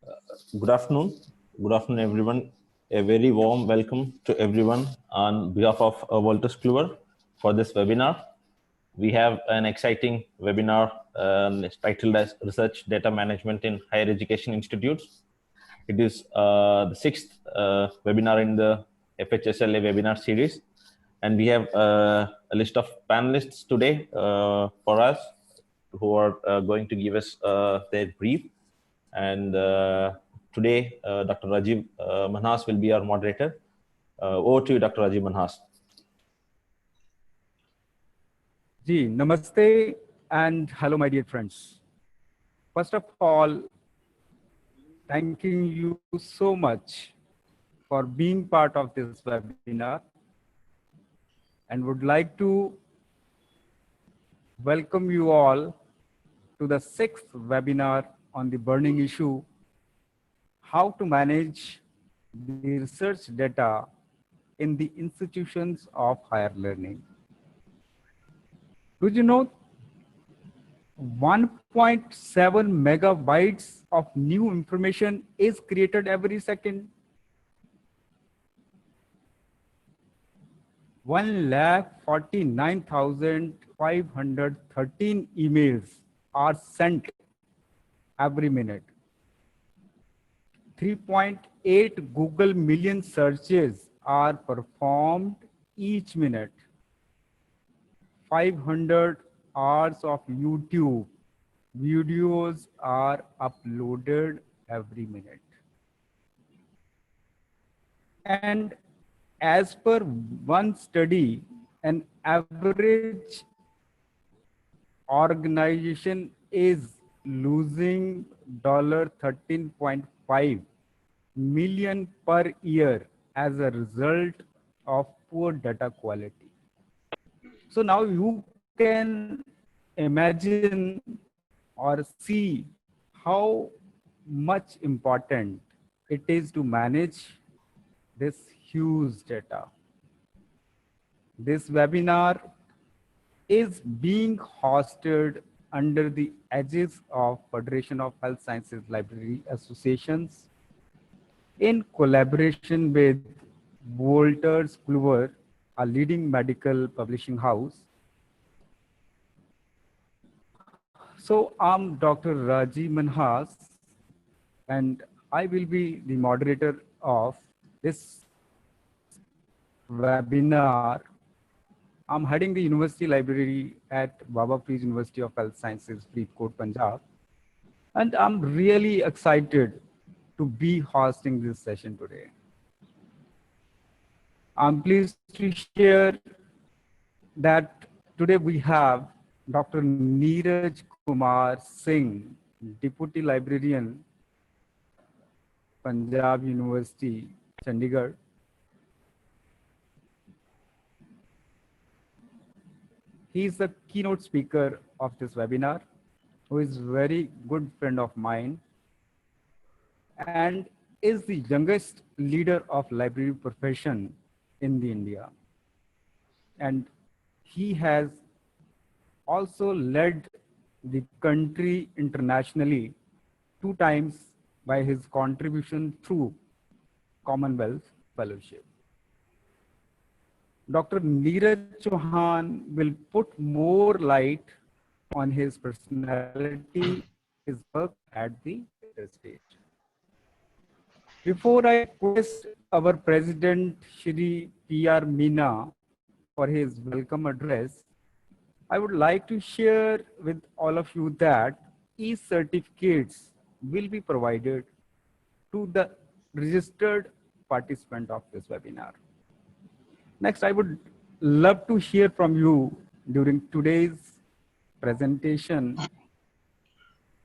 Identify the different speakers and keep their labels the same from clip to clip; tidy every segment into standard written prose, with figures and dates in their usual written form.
Speaker 1: Good afternoon. Good afternoon, everyone. A very warm welcome to everyone on behalf of Walters Kluwer for this webinar. We have an exciting webinar titled as Research Data Management in Higher Education Institutes. It is the sixth webinar in the FHSLA webinar series. And we have a list of panelists today for us who are going to give us their brief. And today, Dr. Rajiv Manhas will be our moderator. Over to you, Dr. Rajiv Manhas.
Speaker 2: Ji, namaste and hello, my dear friends. First of all, thanking you so much for being part of this webinar and would like to welcome you all to the sixth webinar on the burning issue, how to manage the research data in the institutions of higher learning. Did you know 1.7 megabytes of new information is created every second? 1,49,513 emails are sent every minute. 3.8 Google million searches are performed each minute. 500 hours of YouTube videos are uploaded every minute. And as per one study, an average organization is losing $13.5 million per year as a result of poor data quality. So now you can imagine or see how much important it is to manage this huge data. This webinar is being hosted under the aegis of Federation of Health Sciences Library Associations in collaboration with Walters Kluwer, a leading medical publishing house. So I'm Dr. Rajiv Manhas, and I will be the moderator of this webinar. I'm heading the university library at Baba Freed University of Health Sciences, Faridkot, Punjab. And I'm really excited to be hosting this session today. I'm pleased to share that today we have Dr. Neeraj Kumar Singh, Deputy Librarian, Punjab University, Chandigarh. He is the keynote speaker of this webinar, who is a very good friend of mine and is the youngest leader of library profession in the India. And he has also led the country internationally 2 times by his contribution through Commonwealth Fellowship. Dr. Neeraj Chauhan will put more light on his personality, his work at the later stage. Before I request our President Shri P.R. Meena for his welcome address, I would like to share with all of you that e-certificates will be provided to the registered participant of this webinar. Next, I would love to hear from you during today's presentation.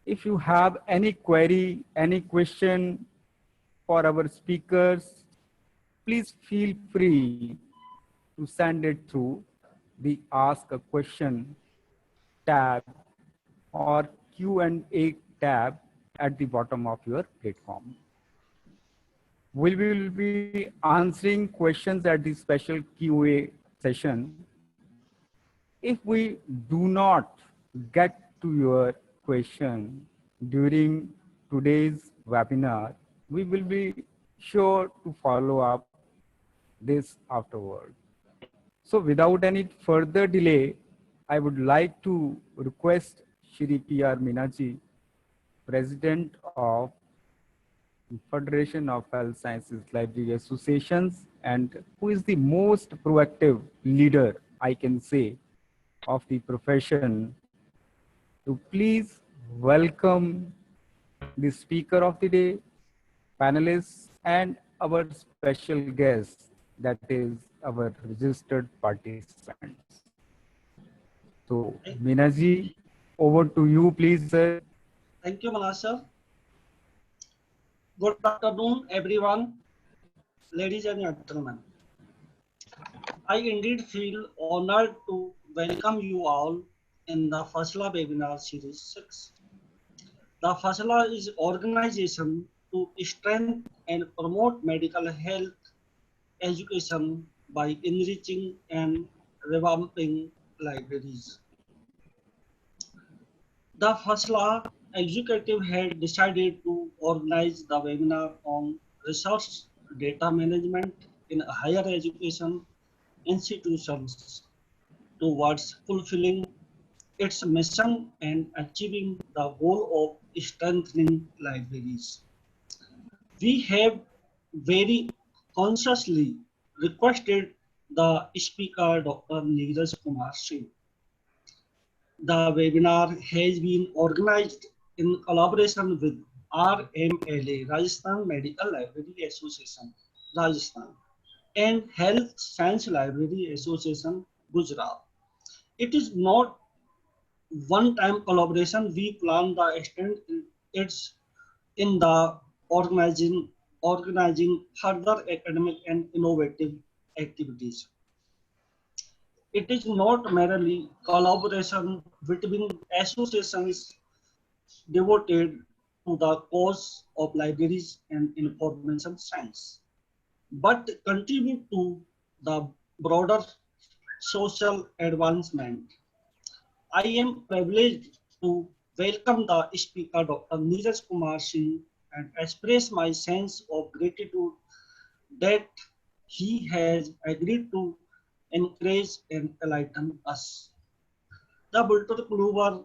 Speaker 2: If you have any query, any question for our speakers, please feel free to send it through the Ask a Question tab or Q&A tab at the bottom of your platform. We will be answering questions at the special Q&A session. If we do not get to your question during today's webinar, we will be sure to follow up this afterward. So without any further delay, I would like to request Shri P.R. Minaji, President of Federation of Health Sciences Library Associations, and who is the most proactive leader, I can say, of the profession, to please welcome the speaker of the day, panelists, and our special guest, that is our registered participants. So, Minaji, over to you, please, sir.
Speaker 3: Thank you, Manasa. Good afternoon, everyone, ladies and gentlemen. I indeed feel honored to welcome you all in the FASLA webinar series 6. The FASLA is organization to strengthen and promote medical health education by enriching and revamping libraries. The FASLA executive had decided to organize the webinar on research data management in higher education institutions towards fulfilling its mission and achieving the goal of strengthening libraries. We have very consciously requested the speaker, Dr. Neeraj Kumar Singh. The webinar has been organized in collaboration with RMLA, Rajasthan Medical Library Association, Rajasthan, and Health Science Library Association, Gujarat. It is not one-time collaboration. We plan the extent it's in the organizing further academic and innovative activities. It is not merely collaboration between associations devoted to the cause of libraries and information science, but contribute to the broader social advancement. I am privileged to welcome the speaker, Dr. Neeraj Kumar Singh, and express my sense of gratitude that he has agreed to encourage and enlighten us. The Bultur Kluwer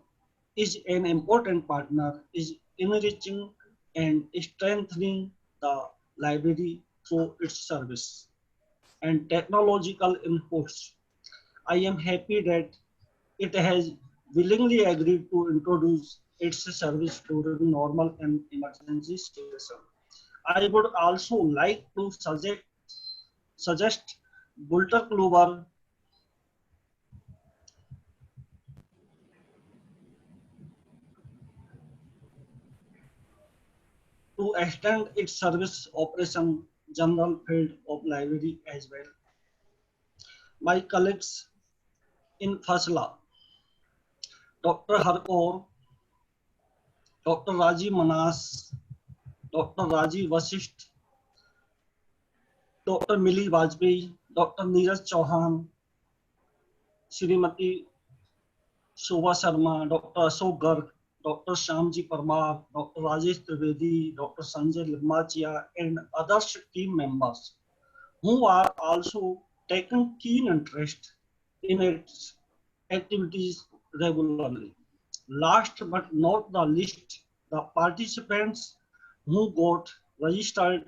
Speaker 3: is an important partner, is enriching and strengthening the library through its service and technological inputs. I am happy that it has willingly agreed to introduce its service during normal and emergency situation. I would also like to suggest Bultur Kluwer to extend its service operation general field of library as well. My colleagues in Fasla, Dr. Harkaur, Dr. Raji Manas, Dr. Raji Vasisht, Dr. Mili Vajpayee, Dr. Neeraj Chauhan, Srimati Shobha Sharma, Dr. Ashok Garg, Dr. Shyamji Parmar, Dr. Rajesh Trivedi, Dr. Sanjay Limachia, and other team members who are also taking keen interest in its activities regularly. Last but not the least, the participants who got registered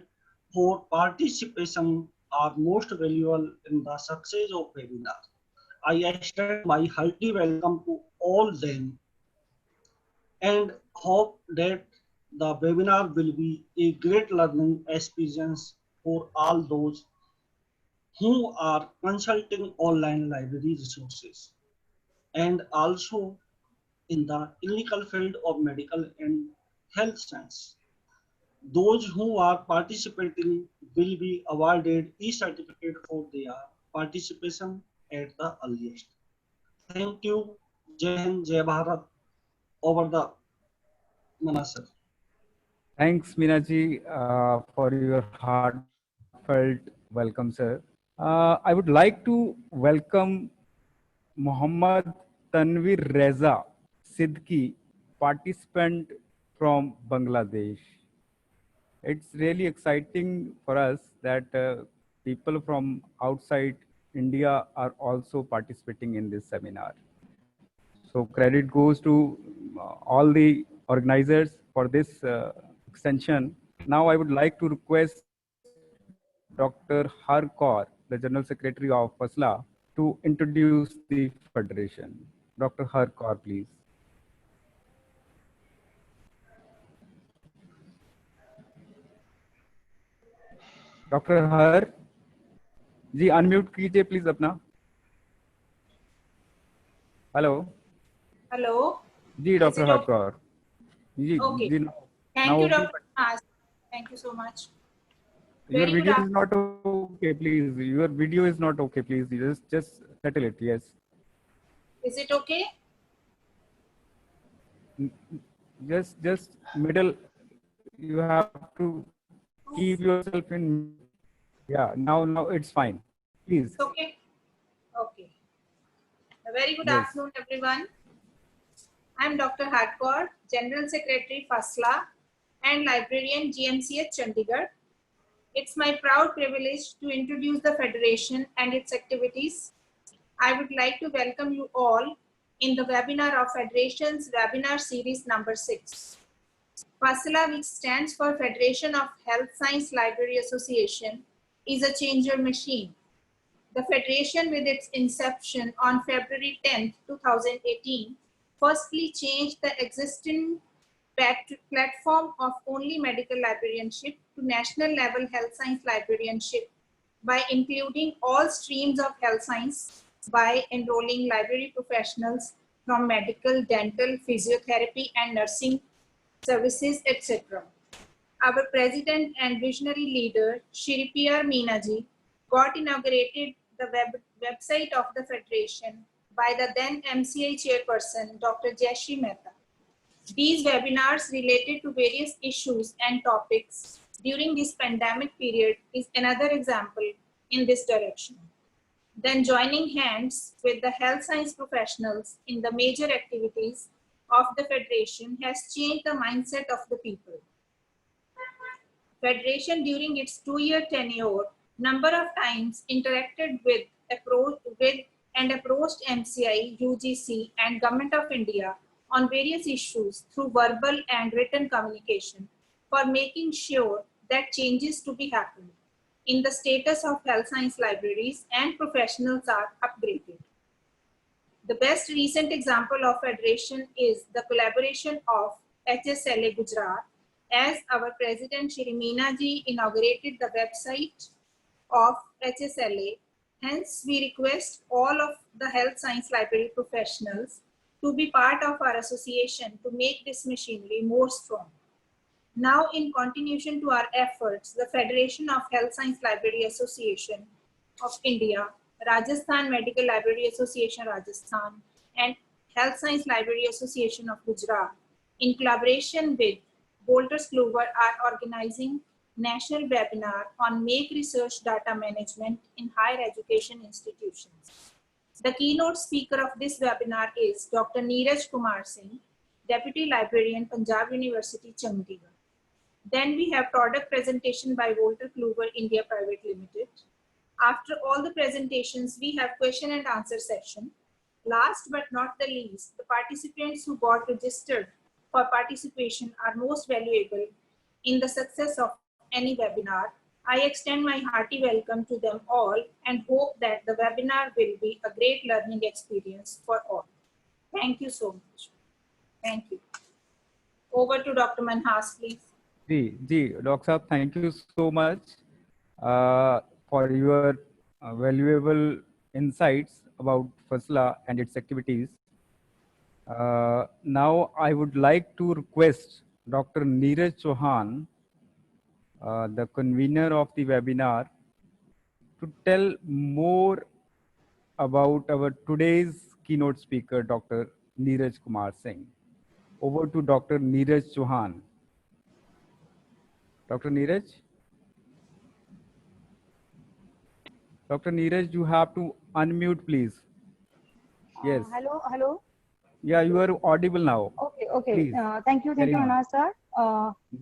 Speaker 3: for participation are most valuable in the success of webinar. I extend my hearty welcome to all them and hope that the webinar will be a great learning experience for all those who are consulting online library resources and also in the clinical field of medical and health science. Those who are participating will be awarded e-certificate for their participation at the earliest. Thank you. Jai Hind, Jai Bharat. Over the Manasar.
Speaker 2: Thanks, Minaji, for your heartfelt welcome, sir. I would like to welcome Muhammad Tanvir Reza Sidki, participant from Bangladesh. It's really exciting for us that people from outside India are also participating in this seminar. So credit goes to all the organizers for this extension. Now I would like to request Dr. Har Kaur, the General Secretary of FASLA, to introduce the Federation. Dr. Har Kaur, please. Doctor Har ji unmute कीजिए please अपना. Hello.
Speaker 4: Hello
Speaker 2: जी doctor Har Kaur ji.
Speaker 4: Okay.
Speaker 2: जी
Speaker 4: Thank you, Dr. Mas. Thank you so much.
Speaker 2: Your
Speaker 4: Very
Speaker 2: video
Speaker 4: good
Speaker 2: is not okay, please. Your video is not okay, please. Just settle it. Yes.
Speaker 4: Is it okay?
Speaker 2: Just middle. You have to keep yourself in. Yeah. Now it's fine. Please.
Speaker 4: It's okay. Okay. A very good
Speaker 2: Yes.
Speaker 4: afternoon, everyone. I'm Dr. Hardcore, General Secretary FASLA and Librarian GMCH Chandigarh. It's my proud privilege to introduce the Federation and its activities. I would like to welcome you all in the webinar of Federation's webinar series number 6. FASLA, which stands for Federation of Health Science Library Association, is a changer machine. The Federation, with its inception on February 10, 2018, firstly changed the existing platform of only medical librarianship to national level health science librarianship by including all streams of health science by enrolling library professionals from medical, dental, physiotherapy and nursing services, etc. Our president and visionary leader, Shri P.R. Meenaji, got inaugurated the website of the Federation by the then MCI chairperson, Dr. Jayashree Mehta. These webinars related to various issues and topics during this pandemic period is another example in this direction. Then joining hands with the health science professionals in the major activities of the Federation has changed the mindset of the people. Federation during its 2-year tenure number of times interacted with and approached MCI, UGC and Government of India on various issues through verbal and written communication for making sure that changes to be happened in the status of health science libraries and professionals are upgraded. The best recent example of Federation is the collaboration of HSLA Gujarat as our President Shri Meenaji inaugurated the website of HSLA. Hence, we request all of the health science library professionals to be part of our association to make this machinery more strong. Now, in continuation to our efforts, the Federation of Health Science Library Association of India, Rajasthan Medical Library Association Rajasthan, and Health Science Library Association of Gujarat, in collaboration with Wolters Kluwer, are organizing national webinar on Make Research Data Management in Higher Education Institutions. The keynote speaker of this webinar is Dr. Neeraj Kumar Singh, Deputy Librarian, Punjab University, Chandigarh. Then we have product presentation by Wolters Kluwer India Private Limited. After all the presentations, we have question and answer session. Last but not the least, the participants who got registered for participation are most valuable in the success of any webinar. I extend my hearty welcome to them all and hope that the webinar will be a great learning experience for all. Thank you so much. Thank you. Over to Dr. Manhas, please.
Speaker 2: Dr. Saab, thank you so much for your valuable insights about FASLA and its activities. Now, I would like to request Dr. Neeraj Chauhan, the convener of the webinar, to tell more about our today's keynote speaker, Dr. Neeraj Kumar Singh. Over to Dr. Neeraj Chauhan. Dr. Neeraj? Dr. Neeraj, you have to unmute, please. Yes.
Speaker 5: Hello.
Speaker 2: Yeah, you are audible now.
Speaker 5: Okay.
Speaker 2: Please.
Speaker 5: Thank you,
Speaker 2: Very much.
Speaker 5: Manhas sir.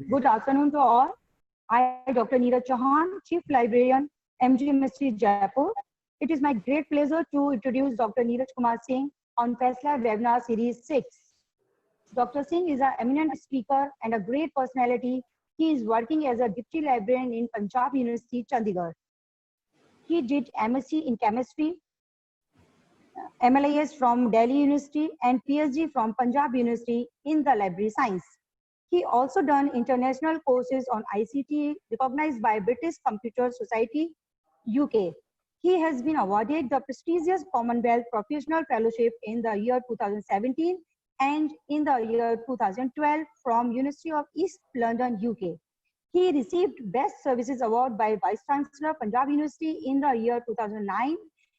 Speaker 5: Good afternoon to all. I, Dr. Neeraj Chauhan, Chief Librarian, MGMST Jaipur. It is my great pleasure to introduce Dr. Neeraj Kumar Singh on Faisla Webinar Series 6. Dr. Singh is an eminent speaker and a great personality. He is working as a Deputy Librarian in Punjab University, Chandigarh. He did MSc in Chemistry, MLIS from Delhi University, and PhD from Punjab University in the Library Science. He also done international courses on ICT recognized by British Computer Society, UK. He has been awarded the prestigious Commonwealth Professional Fellowship in the year 2017 and in the year 2012 from University of East London, UK. He received Best Services Award by Vice Chancellor Punjab University in the year 2009,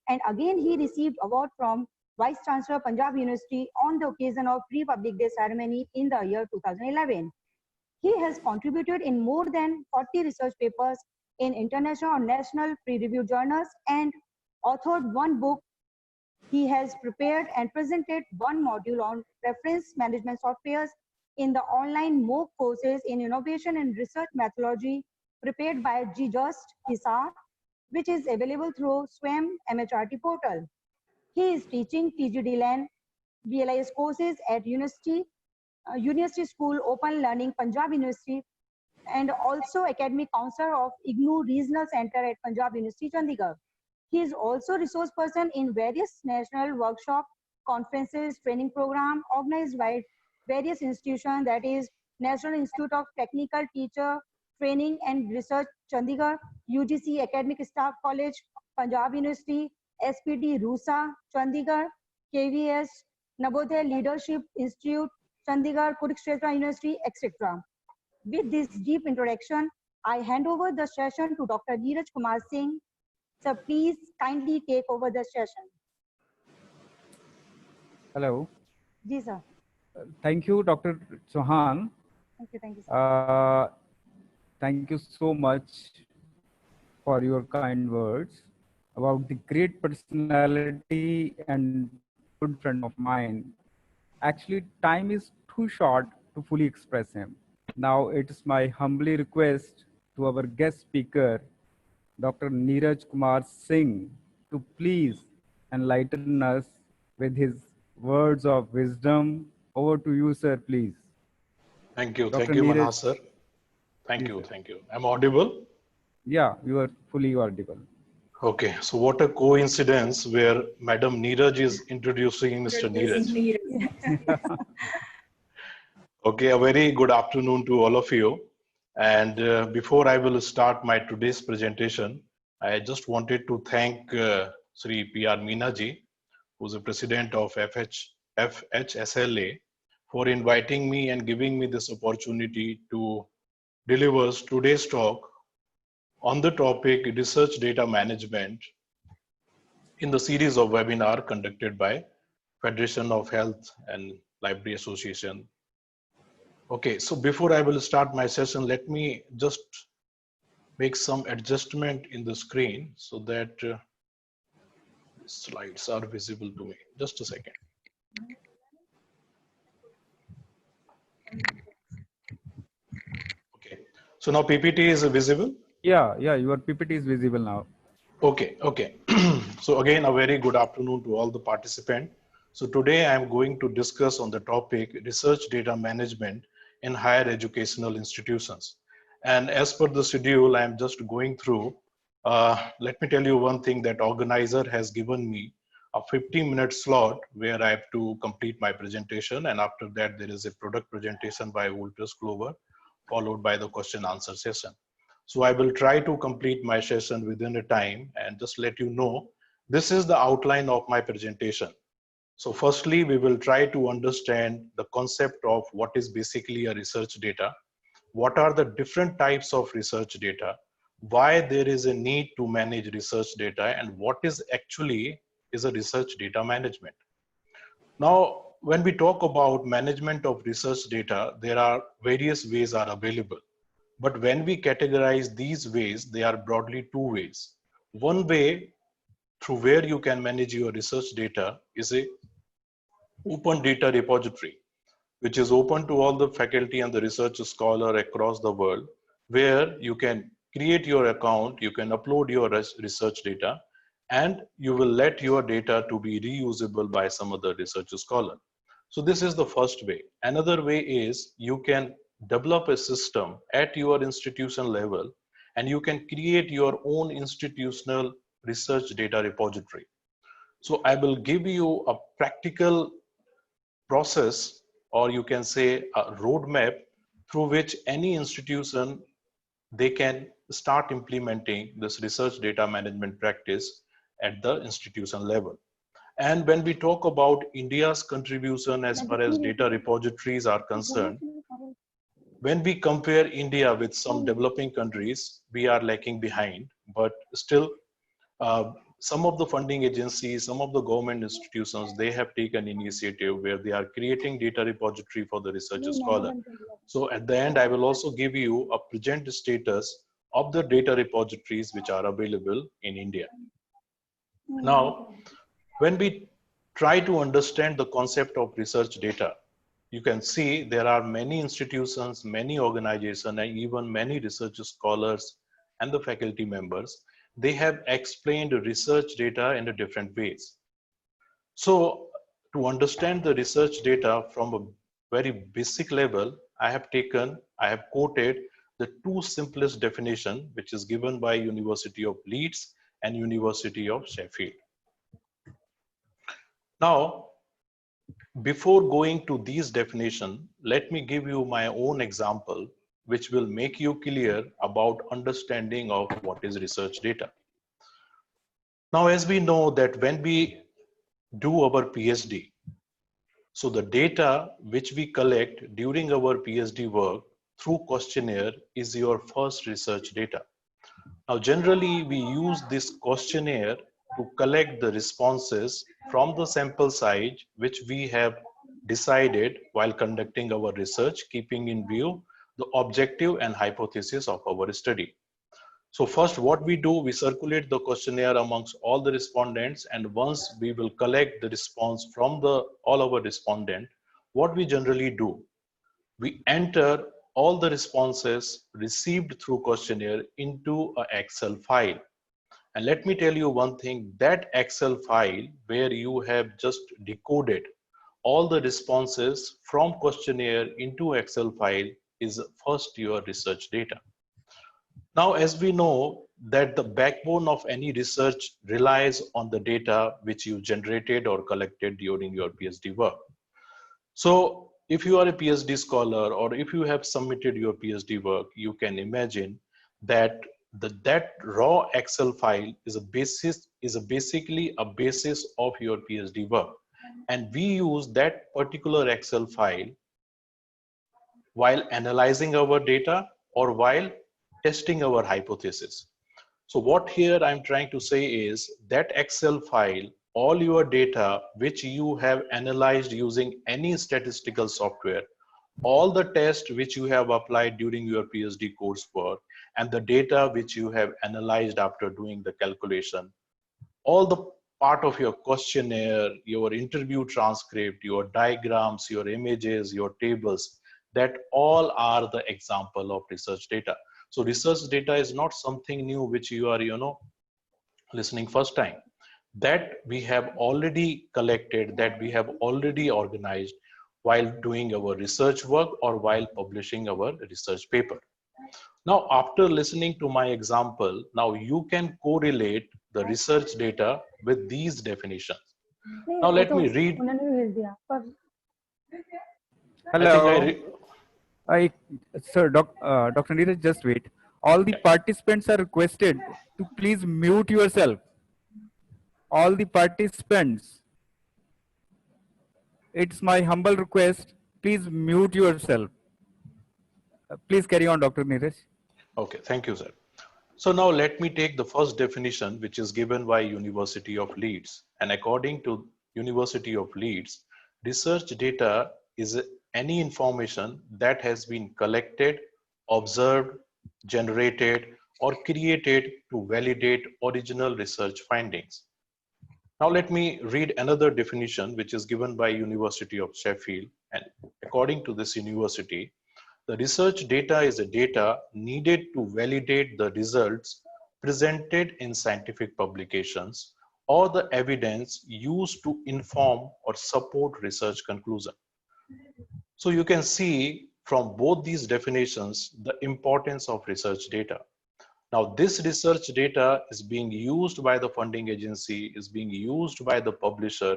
Speaker 5: and again he received award from Vice Chancellor Punjab University on the occasion of Republic Day ceremony in the year 2011. He has contributed in more than 40 research papers in international or national peer-reviewed journals and authored one book. He has prepared and presented one module on reference management softwares in the online MOOC courses in innovation and research methodology prepared by GJust Hisar, which is available through SWAM MHRT portal. He is teaching TGD-LAN BLIS courses at University School Open Learning Punjab University and also Academic Counselor of IGNOU Regional Center at Punjab University, Chandigarh. He is also resource person in various national workshop, conferences, training program organized by various institutions, that is National Institute of Technical Teacher Training and Research, Chandigarh, UGC Academic Staff College, Punjab University, SPD Rusa, Chandigarh, KVS, Navodaya Leadership Institute, Chandigarh, Kurukshetra University, etc. With this deep introduction, I hand over the session to Dr. Neeraj Kumar Singh. So please kindly take over the session.
Speaker 2: Hello.
Speaker 5: Ji, sir.
Speaker 2: Thank you, Dr. Chauhan.
Speaker 5: Thank you, sir.
Speaker 2: Thank you so much for your kind words about the great personality and good friend of mine. Actually, time is too short to fully express him. Now it's my humbly request to our guest speaker, Dr. Neeraj Kumar Singh, to please enlighten us with his words of wisdom. Over to you, sir, please.
Speaker 6: Thank you.
Speaker 2: Dr.
Speaker 6: Thank you,
Speaker 2: Neeraj.
Speaker 6: Manas, sir. Thank
Speaker 2: Yes,
Speaker 6: you.
Speaker 2: sir.
Speaker 6: Thank you. I'm audible?
Speaker 2: Yeah, you are fully audible.
Speaker 6: Okay. So what a coincidence where Madam Neeraj is introducing Mr. Neeraj. Okay. A very good afternoon to all of you. And before I will start my today's presentation, I just wanted to thank Sri P.R. Meenaji, who's the president of FHSLA, for inviting me and giving me this opportunity to deliver today's talk on the topic research data management in the series of webinar conducted by Federation of Health and Library Association. Okay, so before I will start my session, let me just make some adjustment in the screen so that slides are visible to me. Just a second. Okay, so now PPT is visible?
Speaker 2: Yeah, your PPT is visible now.
Speaker 6: Okay. So again, a very good afternoon to all the participants. So today I am going to discuss on the topic research data management in higher educational institutions. And as per the schedule, I am just going through. Let me tell you one thing, that organizer has given me a 15-minute slot where I have to complete my presentation. And after that, there is a product presentation by Wolters Kluwer, followed by the question answer session. So I will try to complete my session within a time and just let you know, this is the outline of my presentation. So firstly, we will try to understand the concept of what is basically a research data, what are the different types of research data, why there is a need to manage research data, and what is actually is a research data management. Now, when we talk about management of research data, there are various ways are available. But when we categorize these ways, they are broadly two ways. One way through where you can manage your research data is a open data repository, which is open to all the faculty and the research scholar across the world. where you can create your account, you can upload your research data, and you will let your data to be reusable by some other research scholar. So this is the first way. Another way is you can develop a system at your institution level, and you can create your own institutional research data repository. So I will give you a practical process, or you can say a roadmap, through which any institution, they can start implementing this research data management practice at the institution level. And when we talk about India's contribution as far as data repositories are concerned, when we compare India with some developing countries, we are lacking behind, but still some of the funding agencies, some of the government institutions, they have taken initiative where they are creating data repository for the research scholar. So at the end, I will also give you a present status of the data repositories which are available in India. Now, when we try to understand the concept of research data, you can see there are many institutions, many organizations, and even many research scholars and the faculty members. They have explained research data in different ways. So to understand the research data from a very basic level, I have quoted the two simplest definition, which is given by University of Leeds and University of Sheffield. Now, before going to these definitions, let me give you my own example, which will make you clear about understanding of what is research data. Now, as we know that when we do our PhD, so the data which we collect during our PhD work through questionnaire is your first research data. Now, generally, we use this questionnaire to collect the responses from the sample size which we have decided while conducting our research, keeping in view the objective and hypothesis of our study. So first, what we do, we circulate the questionnaire amongst all the respondents, and once we will collect the response from all our respondents, what we generally do, we enter all the responses received through questionnaire into an Excel file. And let me tell you one thing, that Excel file where you have just decoded all the responses from questionnaire into Excel file is first your research data. Now, as we know that the backbone of any research relies on the data which you generated or collected during your PhD work. So if you are a PhD scholar, or if you have submitted your PhD work, you can imagine that that raw Excel file is basically a basis of your PhD work. And we use that particular Excel file while analyzing our data or while testing our hypothesis. So what here I'm trying to say is that Excel file, all your data which you have analyzed using any statistical software, all the tests which you have applied during your PhD coursework, and the data which you have analyzed after doing the calculation, all the part of your questionnaire, your interview transcript, your diagrams, your images, your tables, that all are the example of research data. So research data is not something new which you are, listening first time. That we have already collected, that we have already organized while doing our research work or while publishing our research paper. Now, after listening to my example, now you can correlate the research data with these definitions. Now let me read.
Speaker 2: Hello. Sir, Dr. Neeraj, just wait. All the participants are requested to please mute yourself. All the participants. It's my humble request. Please mute yourself. Please carry on, Dr. Neeraj.
Speaker 6: Okay, thank you, sir. So now let me take the first definition, which is given by University of Leeds. And according to University of Leeds, research data is any information that has been collected, observed, generated, or created to validate original research findings. Now let me read another definition, which is given by University of Sheffield. And according to this university, The research data is a data needed to validate the results presented in scientific publications or the evidence used to inform or support research conclusion. So you can see from both these definitions the importance of research data. Now, this research data is being used by the funding agency, is being used by the publisher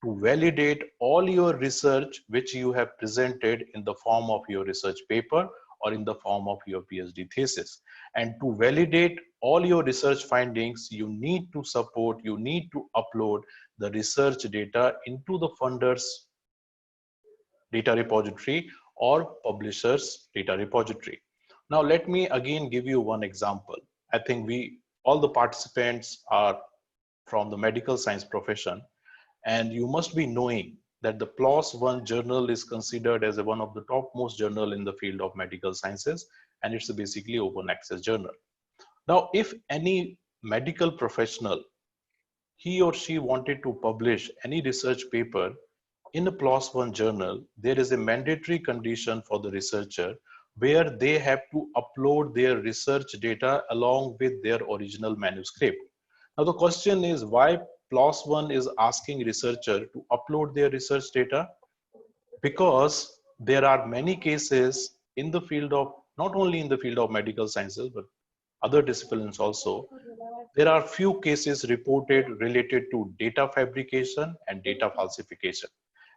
Speaker 6: to validate all your research which you have presented in the form of your research paper or in the form of your PhD thesis. And to validate all your research findings, you need to support, you need to upload the research data into the funder's data repository or publisher's data repository. Now, let me again give you one example. I think all the participants are from the medical science profession, and you must be knowing that the PLOS One journal is considered as one of the topmost journal in the field of medical sciences, and it's basically open access journal. Now, if any medical professional, he or she wanted to publish any research paper in a PLOS One journal, there is a mandatory condition for the researcher where they have to upload their research data along with their original manuscript. Now the question is, why PLOS One is asking researcher to upload their research data? Because there are many cases in the field of, not only in the field of medical sciences, but other disciplines also, there are few cases reported related to data fabrication and data falsification.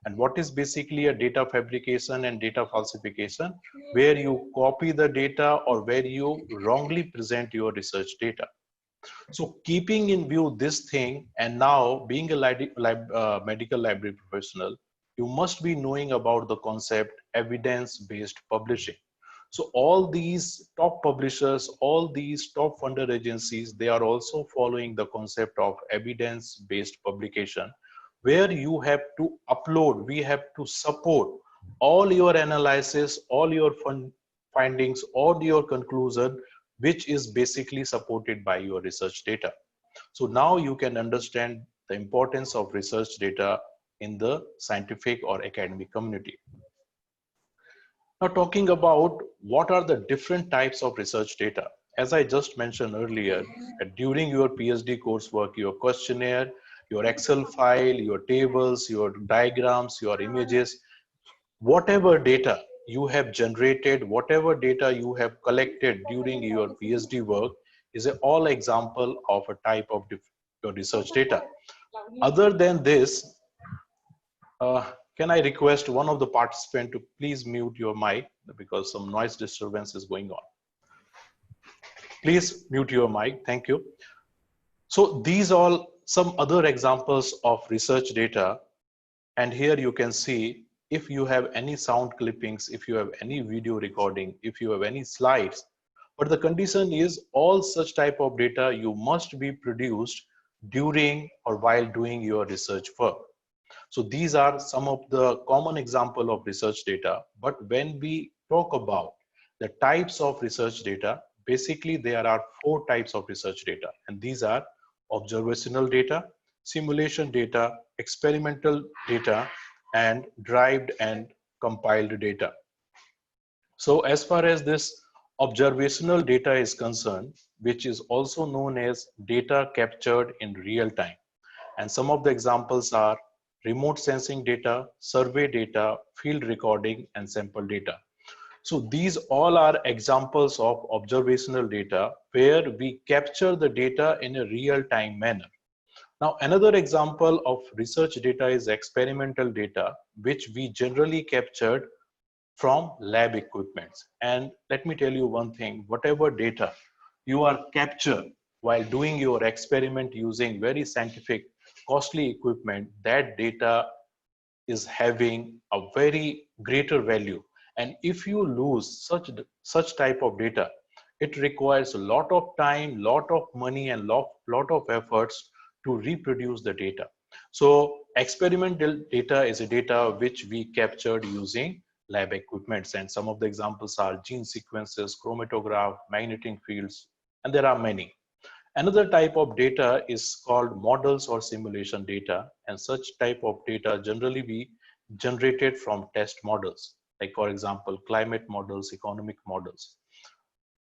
Speaker 6: And what is basically a data fabrication and data falsification? Where you copy the data or where you wrongly present your research data. So keeping in view this thing, and now being a medical library professional, you must be knowing about the concept evidence-based publishing. So all these top publishers, all these top funder agencies, they are also following the concept of evidence-based publication, where you have to upload, we have to support all your analysis, all your findings, all your conclusion, which is basically supported by your research data. So now you can understand the importance of research data in the scientific or academic community. Now talking about what are the different types of research data. As I just mentioned earlier, during your PhD coursework, your questionnaire, your Excel file, your tables, your diagrams, your images, whatever data you have generated, whatever data you have collected during your PhD work is an all example of a type of your research data. Other than this, can I request one of the participants to please mute your mic because some noise disturbance is going on. Please mute your mic. Thank you. So these are some other examples of research data. And here you can see if you have any sound clippings, if you have any video recording, if you have any slides. But the condition is all such type of data you must be produced during or while doing your research work. So these are some of the common example of research data. But when we talk about the types of research data, basically there are 4 types of research data, and these are observational data, simulation data, experimental data, and derived and compiled data. So as far as this observational data is concerned, which is also known as data captured in real time. And some of the examples are remote sensing data, survey data, field recording, and sample data. So these all are examples of observational data where we capture the data in a real-time manner. Now, another example of research data is experimental data, which we generally captured from lab equipments. And let me tell you one thing, whatever data you are captured while doing your experiment using very scientific, costly equipment, that data is having a very greater value. And if you lose such type of data, it requires a lot of time, lot of money, and lot of efforts to reproduce the data. So experimental data is a data which we captured using lab equipments, and some of the examples are gene sequences, chromatograph, magnetic fields, and there are many. Another type of data is called models or simulation data, and such type of data generally be generated from test models. like for example, climate models, economic models.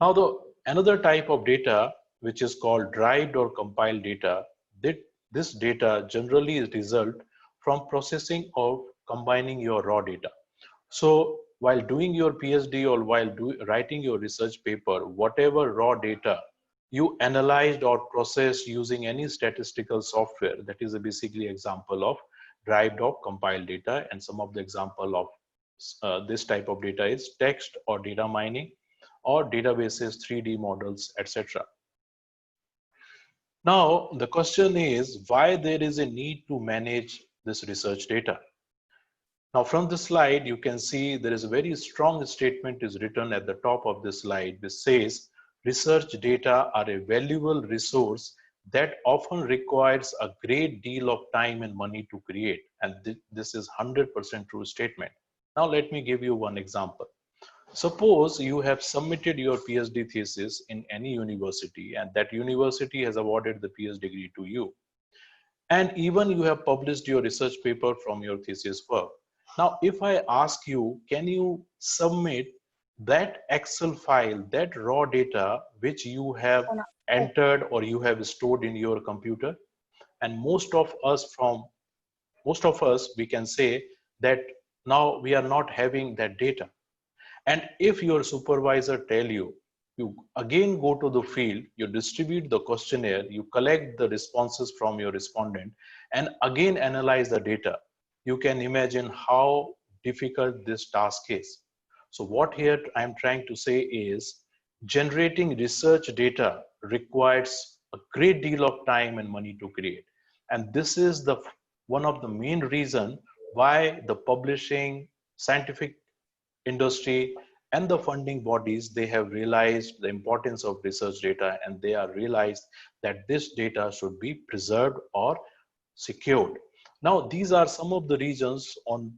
Speaker 6: Now, another type of data, which is called derived or compiled data, this data generally result from processing or combining your raw data. So while doing your PhD or while writing your research paper, whatever raw data you analyzed or processed using any statistical software, that is a basically example of derived or compiled data. And some of the example of this type of data is text or data mining or databases, 3D models, etc. Now, the question is why there is a need to manage this research data. Now, from the slide, you can see there is a very strong statement is written at the top of the slide, which says research data are a valuable resource that often requires a great deal of time and money to create. And this is 100% true statement. Now, let me give you one example. Suppose you have submitted your PhD thesis in any university and that university has awarded the PhD degree to you. And even you have published your research paper from your thesis work. Now, if I ask you, can you submit that Excel file, that raw data, which you have entered or you have stored in your computer? And most of us, we can say that now we are not having that data. And if your supervisor tell you, you again go to the field, you distribute the questionnaire, you collect the responses from your respondent, and again analyze the data, you can imagine how difficult this task is. So what here I'm trying to say is generating research data requires a great deal of time and money to create. And this is one of the main reason why the publishing, scientific industry and the funding bodies, they have realized the importance of research data, and they are realized that this data should be preserved or secured. Now, these are some of the reasons on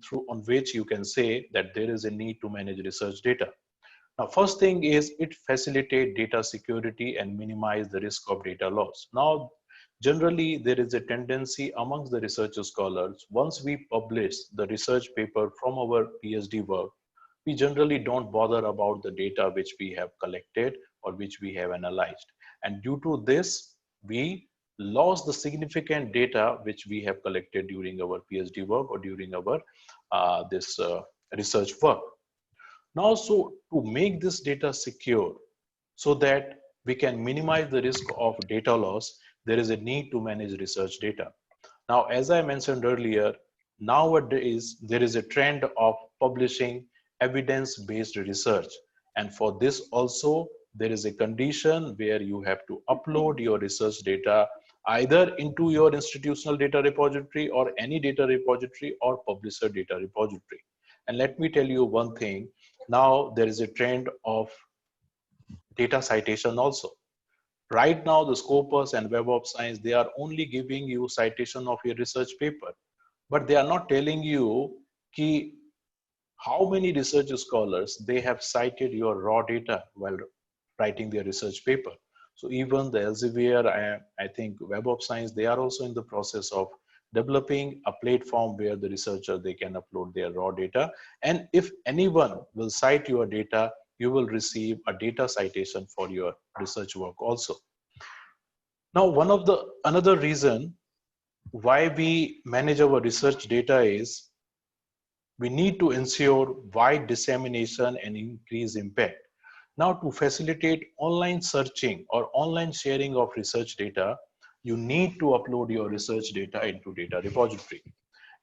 Speaker 6: which you can say that there is a need to manage research data. Now, first thing is it facilitates data security and minimize the risk of data loss. Now, generally, there is a tendency amongst the research scholars, once we publish the research paper from our PhD work, we generally don't bother about the data which we have collected or which we have analyzed. And due to this, we lost the significant data which we have collected during our PhD work or during our research work. Now, so to make this data secure so that we can minimize the risk of data loss, there is a need to manage research data. Now, as I mentioned earlier, nowadays there is a trend of publishing evidence-based research. And for this also, there is a condition where you have to upload your research data either into your institutional data repository or any data repository or publisher data repository. And let me tell you one thing, now there is a trend of data citation also. Right now, the Scopus and Web of Science, they are only giving you citation of your research paper, but they are not telling you how many research scholars they have cited your raw data while writing their research paper. So even the Elsevier, I think Web of Science, they are also in the process of developing a platform where the researcher, they can upload their raw data. And if anyone will cite your data, you will receive a data citation for your research work also. Now, another reason why we manage our research data is we need to ensure wide dissemination and increase impact. Now, to facilitate online searching or online sharing of research data, you need to upload your research data into data repository.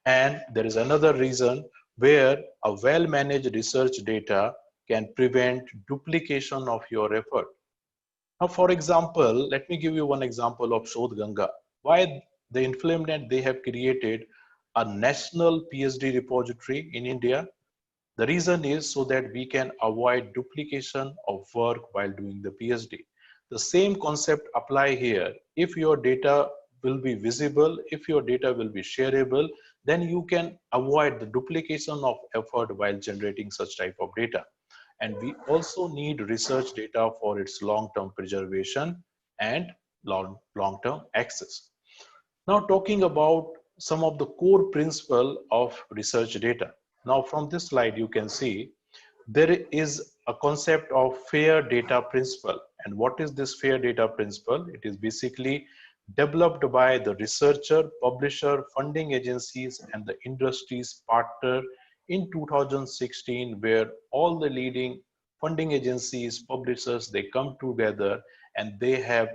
Speaker 6: And there is another reason where a well-managed research data can prevent duplication of your effort. Now, for example, let me give you one example of Shodh Ganga. Why the InflameNet, they have created a national PhD repository in India. The reason is so that we can avoid duplication of work while doing the PhD. The same concept apply here. If your data will be visible, if your data will be shareable, then you can avoid the duplication of effort while generating such type of data. And we also need research data for its long-term preservation and long-term access. Now, talking about some of the core principles of research data. Now from this slide, you can see there is a concept of fair data principle. And what is this fair data principle? It is basically developed by the researcher, publisher, funding agencies, and the industry's partner in 2016, where all the leading funding agencies, publishers, they come together and they have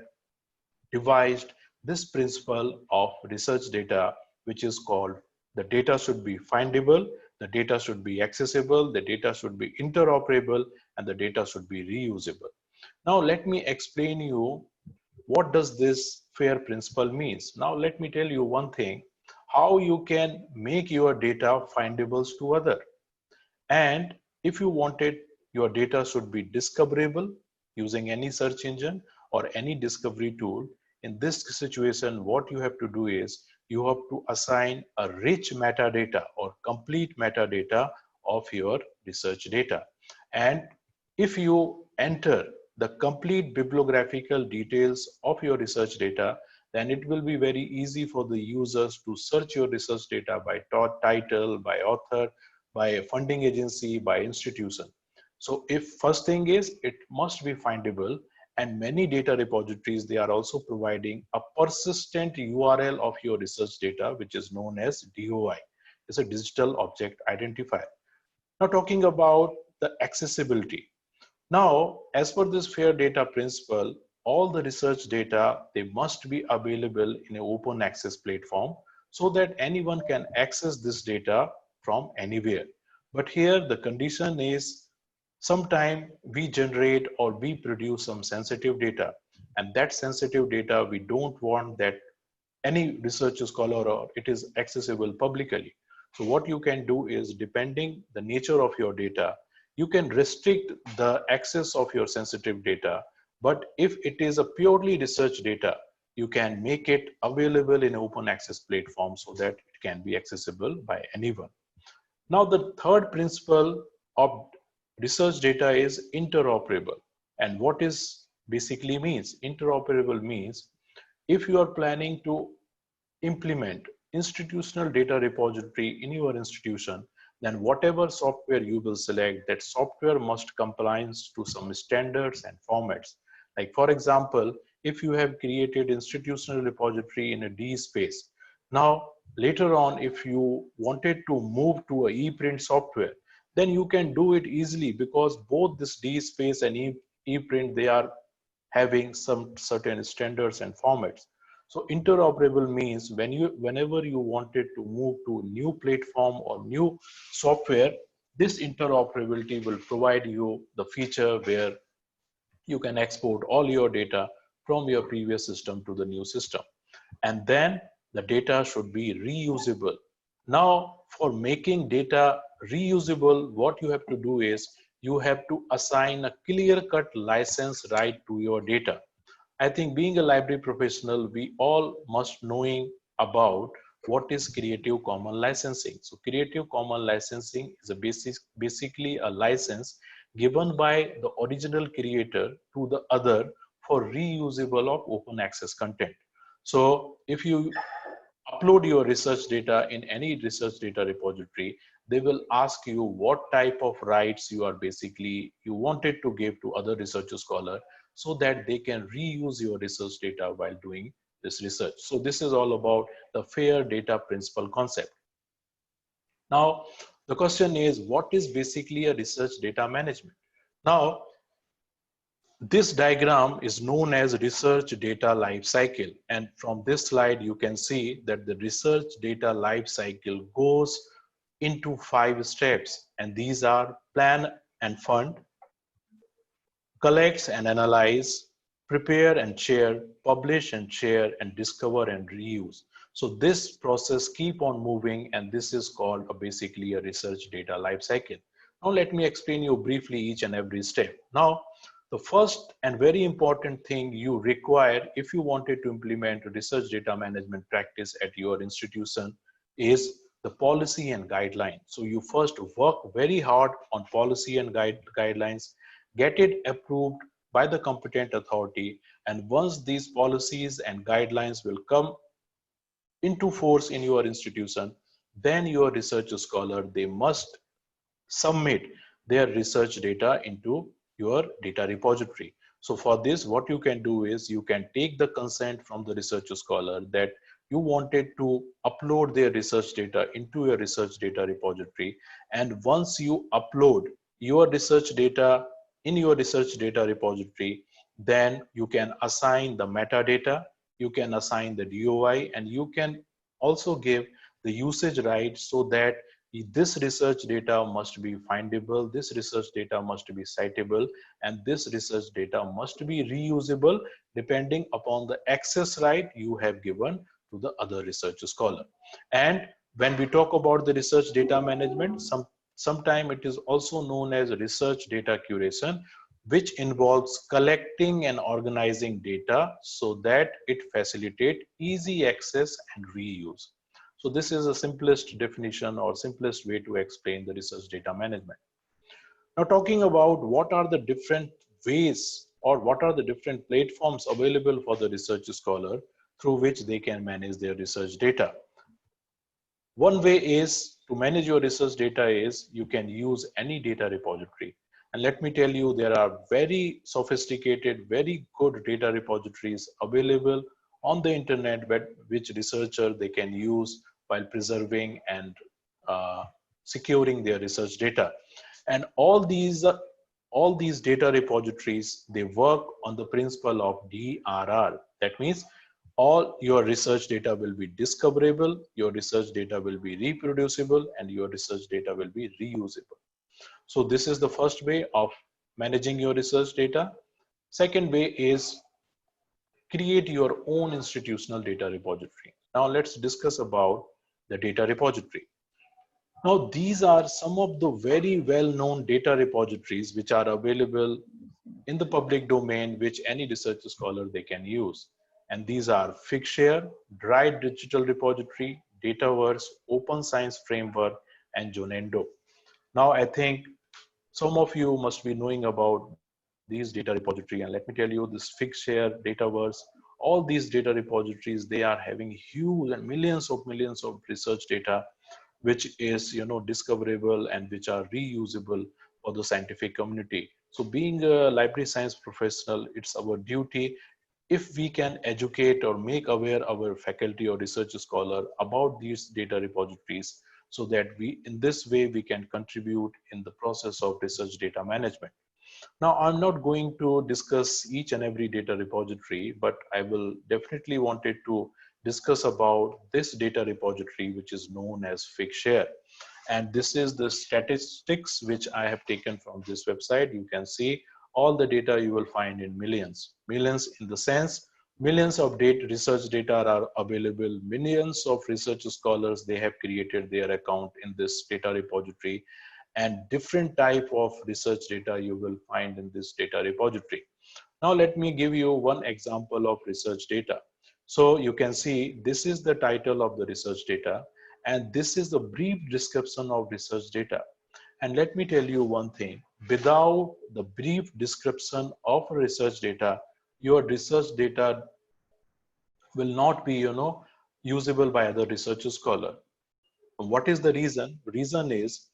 Speaker 6: devised this principle of research data, which is called the data should be findable, the data should be accessible, the data should be interoperable, and the data should be reusable. Now let me explain you what does this fair principle means. Now let me tell you one thing, how you can make your data findables to other. And if you wanted, your data should be discoverable using any search engine or any discovery tool. In this situation, what you have to do is you have to assign a rich metadata or complete metadata of your research data. And if you enter the complete bibliographical details of your research data, then it will be very easy for the users to search your research data by title, by author, by a funding agency, by institution. So if first thing is it must be findable, and many data repositories, they are also providing a persistent URL of your research data, which is known as DOI. It's a digital object identifier. Now talking about the accessibility. Now, as per this fair data principle, all the research data, they must be available in an open access platform so that anyone can access this data from anywhere. But here the condition is sometime we generate or we produce some sensitive data, and that sensitive data, we don't want that any research scholar or it is accessible publicly. So what you can do is, depending the nature of your data, you can restrict the access of your sensitive data. But if it is a purely research data, you can make it available in open access platform so that it can be accessible by anyone. Now the third principle of research data is interoperable. And what is basically means? Interoperable means if you are planning to implement institutional data repository in your institution, then whatever software you will select, that software must compliance to some standards and formats. Like for example, if you have created institutional repository in a D space, now later on if you wanted to move to a ePrint software, then you can do it easily, because both this D space and ePrint, they are having some certain standards and formats. So interoperable means whenever you wanted to move to new platform or new software, this interoperability will provide you the feature where you can export all your data from your previous system to the new system. And then the data should be reusable. Now, for making data reusable, what you have to do is you have to assign a clear-cut license right to your data. I think being a library professional, we all must knowing about what is Creative Commons licensing. So Creative Commons licensing is a basically a license given by the original creator to the other for reusable of open access content. So if you upload your research data in any research data repository, they will ask you what type of rights you are basically you wanted to give to other research scholar, so that they can reuse your research data while doing this research. So this is all about the fair data principle concept. Now the question is, what is basically a research data management? Now this diagram is known as research data life cycle, and from this slide you can see that the research data life cycle goes into 5 steps, and these are plan and fund, collects and analyze, prepare and share, publish and share, and discover and reuse. So this process keep on moving, and this is called basically a research data life cycle. Now let me explain you briefly each and every step. Now the first and very important thing you require if you wanted to implement a research data management practice at your institution is the policy and guidelines. So you first work very hard on policy and guidelines, get it approved by the competent authority, and once these policies and guidelines will come into force in your institution, then your research scholar, they must submit their research data into your data repository. So for this, what you can do is you can take the consent from the research scholar that you wanted to upload their research data into your research data repository. And once you upload your research data in your research data repository, then you can assign the metadata, you can assign the DOI, and you can also give the usage rights so that this research data must be findable, this research data must be citable, and this research data must be reusable depending upon the access right you have given to the other research scholar. And when we talk about the research data management, sometime it is also known as research data curation, which involves collecting and organizing data so that it facilitates easy access and reuse. So this is the simplest definition or simplest way to explain the research data management. Now talking about what are the different ways or what are the different platforms available for the research scholar through which they can manage their research data. One way is to manage your research data is you can use any data repository. And let me tell you, there are very sophisticated, very good data repositories available on the internet which researcher they can use while preserving and securing their research data. And all these data repositories, they work on the principle of DRR. That means all your research data will be discoverable, your research data will be reproducible, and your research data will be reusable. So this is the first way of managing your research data. Second way is create your own institutional data repository. Now let's discuss about the data repository. Now these are some of the very well-known data repositories which are available in the public domain, which any research scholar they can use. And these are Figshare, Dry Digital Repository, Dataverse, Open Science Framework, and Zonendo. Now I think some of you must be knowing about these data repository, and let me tell you, this Figshare, Dataverse, all these data repositories, they are having huge and millions of research data which is discoverable and which are reusable for the scientific community. So being a library science professional, it's our duty, if we can educate or make aware our faculty or research scholar about these data repositories, so that we in this way we can contribute in the process of research data management. Now, I'm not going to discuss each and every data repository, but I will definitely wanted to discuss about this data repository, which is known as Figshare. And this is the statistics which I have taken from this website. You can see all the data you will find in millions. Millions in the sense, millions of research data are available. Millions of research scholars, they have created their account in this data repository, and different type of research data you will find in this data repository. Now let me give you one example of research data. So you can see this is the title of the research data, and this is the brief description of research data. And let me tell you one thing, without the brief description of research data, your research data will not be usable by other research scholar. What is the reason? Reason is,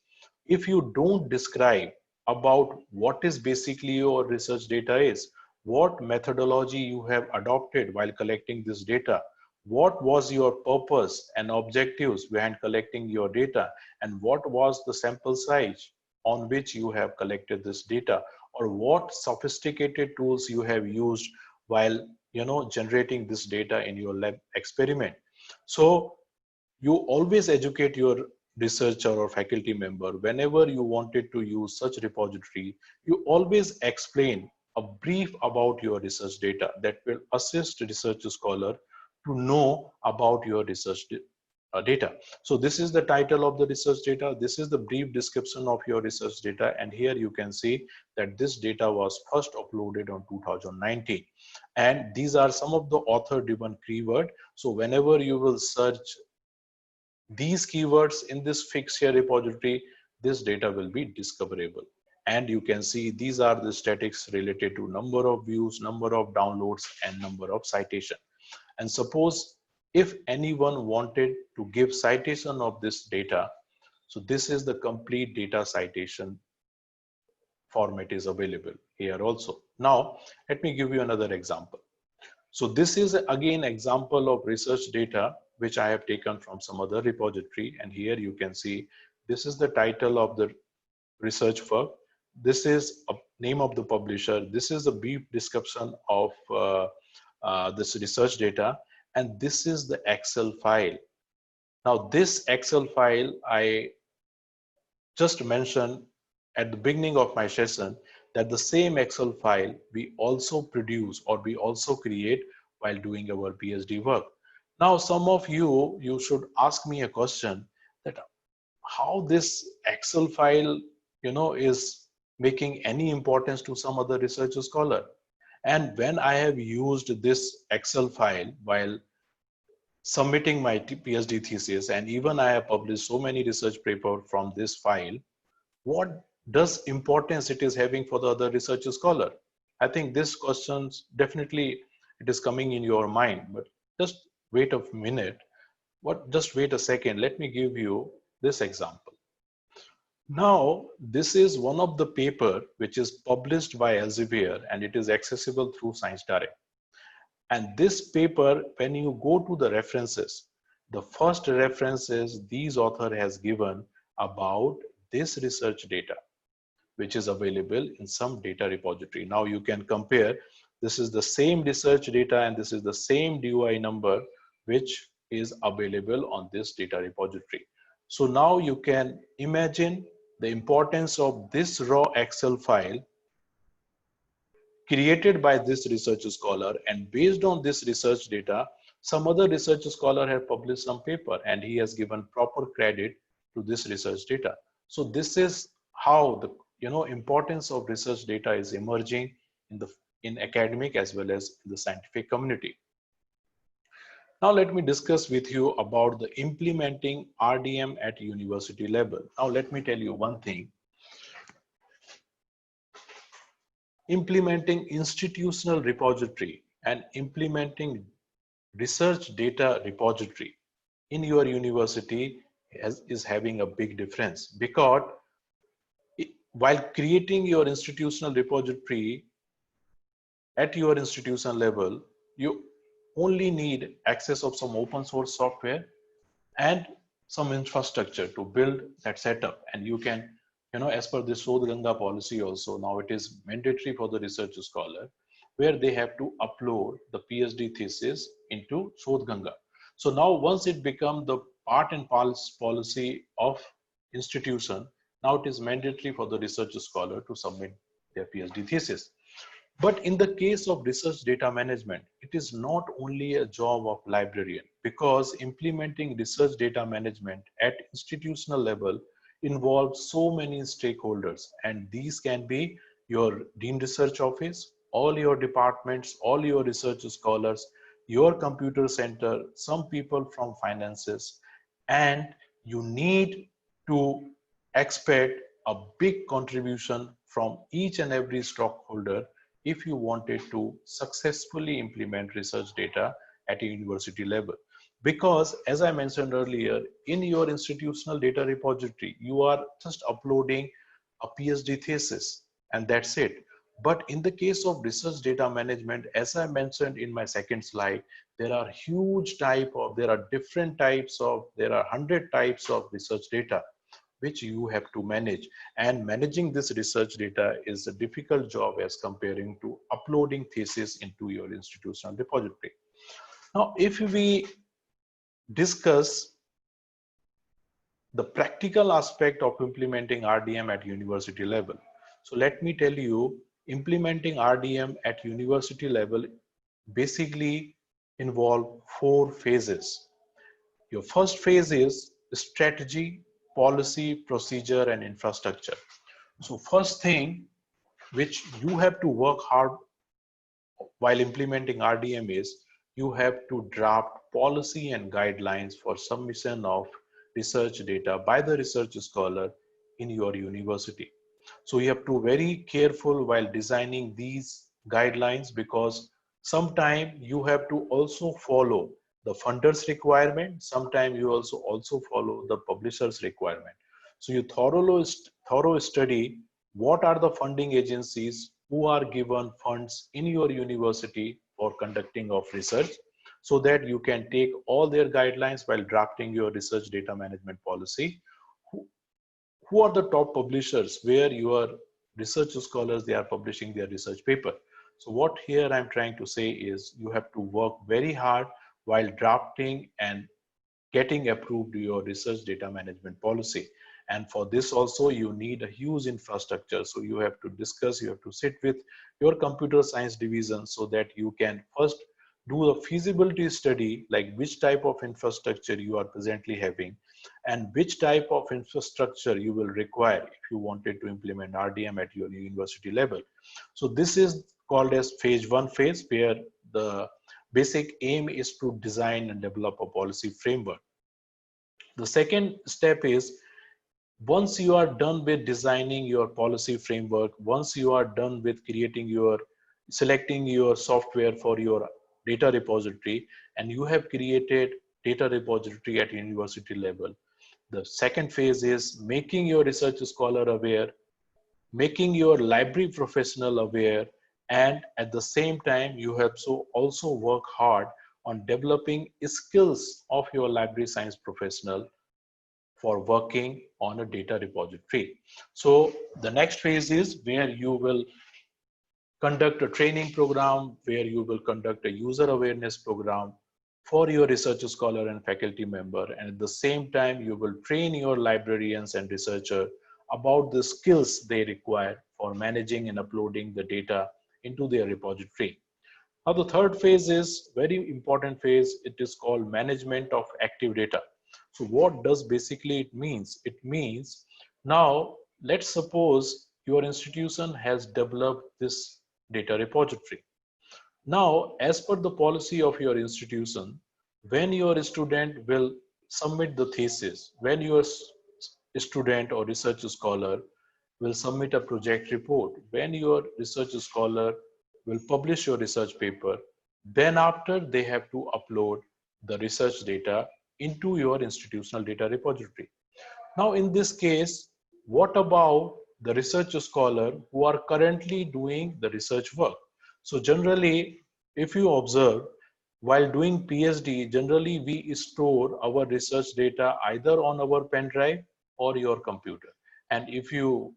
Speaker 6: if you don't describe about what is basically your research data is, what methodology you have adopted while collecting this data, what was your purpose and objectives behind collecting your data, and what was the sample size on which you have collected this data, or what sophisticated tools you have used while generating this data in your lab experiment. So you always educate your researcher or faculty member whenever you wanted to use such repository. You always explain a brief about your research data that will assist research scholar to know about your research data. So this is the title of the research data, this is the brief description of your research data, and here you can see that this data was first uploaded on 2019, and these are some of the author driven keyword. So whenever you will search these keywords in this Figshare repository, this data will be discoverable. And you can see these are the statistics related to number of views, number of downloads, and number of citation. And suppose if anyone wanted to give citation of this data, so this is the complete data citation format is available here also. Now, let me give you another example. So this is again example of research data which I have taken from some other repository, and here you can see this is the title of the research work. This is a name of the publisher. This is a brief description of this research data, and this is the Excel file. Now this Excel file I just mentioned at the beginning of my session that the same Excel file we also produce or we also create while doing our PhD work. Now, some of you should ask me a question that how this Excel file, is making any importance to some other research scholar. And when I have used this Excel file while submitting my PhD thesis, and even I have published so many research papers from this file, what does importance it is having for the other research scholar? I think this questions definitely it is coming in your mind, but just wait a minute. Just wait a second. Let me give you this example. Now, this is one of the paper which is published by Elsevier and it is accessible through Science Direct. And this paper, when you go to the references, the first references these author has given about this research data, which is available in some data repository. Now you can compare, this is the same research data and this is the same DOI number, which is available on this data repository. So now you can imagine the importance of this raw Excel file created by this research scholar, and based on this research data, some other research scholar have published some paper and he has given proper credit to this research data. So this is how the importance of research data is emerging in academic as well as in the scientific community. Now let me discuss with you about the implementing RDM at university level. Now let me tell you one thing. Implementing institutional repository and implementing research data repository in your university is having a big difference, because while creating your institutional repository at your institution level, you only need access of some open source software and some infrastructure to build that setup. And you can, as per the Sodh Ganga policy also, now it is mandatory for the research scholar where they have to upload the PhD thesis into Sodh Ganga. So now once it becomes the part and policy of institution, now it is mandatory for the research scholar to submit their PhD thesis. But in the case of research data management, it is not only a job of librarian, because implementing research data management at institutional level involves so many stakeholders, and these can be your dean research office, all your departments, all your research scholars, your computer center, some people from finances, and you need to expect a big contribution from each and every stockholder if you wanted to successfully implement research data at a university level. Because as I mentioned earlier, in your institutional data repository, you are just uploading a PhD thesis and that's it. But in the case of research data management, as I mentioned in my second slide, there are different types of, there are 100 types of research data which you have to manage, and managing this research data is a difficult job as comparing to uploading thesis into your institutional repository. Now, if we discuss the practical aspect of implementing RDM at university level, so let me tell you, implementing RDM at university level basically involve 4 phases. Your first phase is strategy, policy, procedure, and infrastructure. So first thing which you have to work hard while implementing RDM is you have to draft policy and guidelines for submission of research data by the research scholar in your university. So you have to be very careful while designing these guidelines, because sometimes you have to also follow the funders requirement. Sometimes you also follow the publishers requirement. So you thorough study what are the funding agencies who are given funds in your university for conducting of research, so that you can take all their guidelines while drafting your research data management policy. Who are the top publishers where your research scholars, they are publishing their research paper. So what here I'm trying to say is you have to work very hard while drafting and getting approved your research data management policy. And for this also you need a huge infrastructure. So you have to discuss, you have to sit with your computer science division so that you can first do a feasibility study, like which type of infrastructure you are presently having and which type of infrastructure you will require if you wanted to implement RDM at your university level. So this is called as phase one phase, where the basic aim is to design and develop a policy framework. The second step is, once you are done with designing your policy framework, once you are done with selecting your software for your data repository, and you have created data repository at university level, the second phase is making your research scholar aware, making your library professional aware, and at the same time you have to also work hard on developing skills of your library science professional for working on a data repository. So the next phase is where you will conduct a training program, where you will conduct a user awareness program for your research scholar and faculty member. And at the same time, you will train your librarians and researcher about the skills they require for managing and uploading the data into their repository. Now, the third phase is very important phase. It is called management of active data. So what does basically it means? It means, now let's suppose your institution has developed this data repository. Now, as per the policy of your institution, when your student will submit the thesis, when your student or research scholar will submit a project report, when your research scholar will publish your research paper, then after they have to upload the research data into your institutional data repository. Now, in this case, what about the research scholar who are currently doing the research work? So generally, if you observe, while doing PhD, generally we store our research data either on our pen drive or your computer. And if you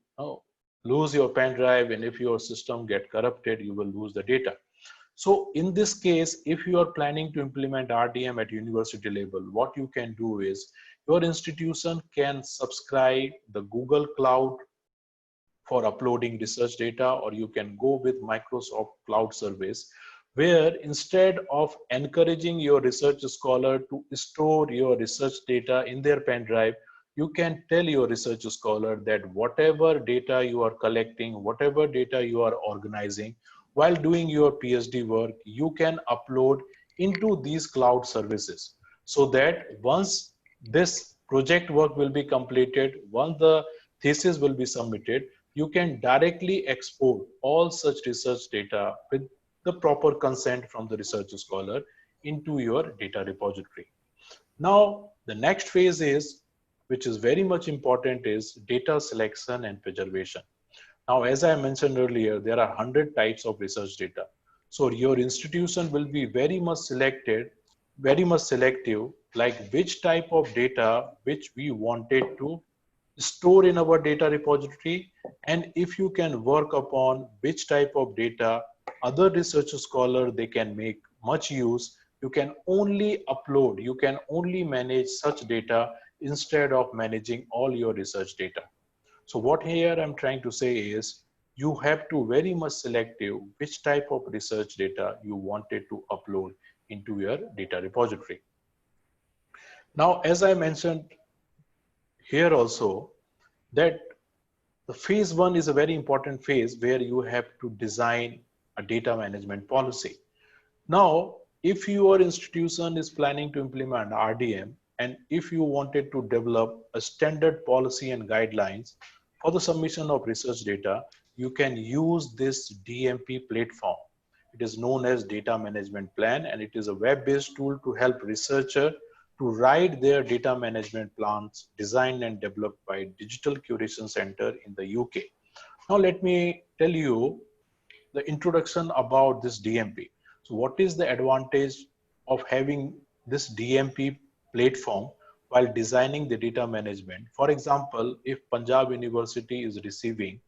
Speaker 6: lose your pen drive and if your system get corrupted, you will lose the data. So in this case, if you are planning to implement RDM at university level, what you can do is your institution can subscribe the Google Cloud for uploading research data, or you can go with Microsoft Cloud Service, where instead of encouraging your research scholar to store your research data in their pen drive, you can tell your research scholar that whatever data you are collecting, whatever data you are organizing while doing your PhD work, you can upload into these cloud services, so that once this project work will be completed, once the thesis will be submitted, you can directly export all such research data with the proper consent from the research scholar into your data repository. Now, the next phase is, which is very much important, is data selection and preservation. Now, as I mentioned earlier, there are 100 types of research data. So your institution will be very much selective, like which type of data which we wanted to store in our data repository, and if you can work upon which type of data other research scholar they can make much use, you can only upload, you can only manage such data instead of managing all your research data. So what here I'm trying to say is, you have to very much selective which type of research data you wanted to upload into your data repository. Now, as I mentioned here also, that the phase one is a very important phase where you have to design a data management policy. Now, if your institution is planning to implement RDM, and if you wanted to develop a standard policy and guidelines for the submission of research data, you can use this DMP platform. It is known as Data Management Plan, and it is a web-based tool to help researchers to write their data management plans designed and developed by Digital Curation Center in the UK. Now let me tell you the introduction about this DMP. So what is the advantage of having this DMP platform while designing the data management? For example, if Punjab University is receiving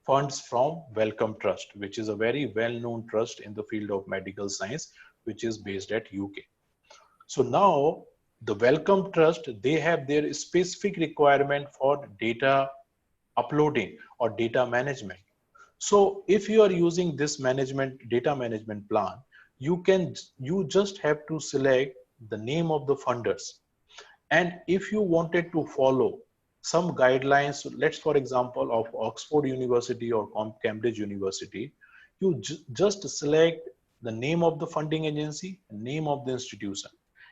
Speaker 6: funds from Wellcome Trust, which is a very well-known trust in the field of medical science, which is based at UK. So now the Wellcome Trust, they have their specific requirement for data uploading or data management. So if you are using this data management plan, you just have to select the name of the funders. And if you wanted to follow some guidelines, let's for example of Oxford University or Cambridge University, you just select the name of the funding agency, name of the institution,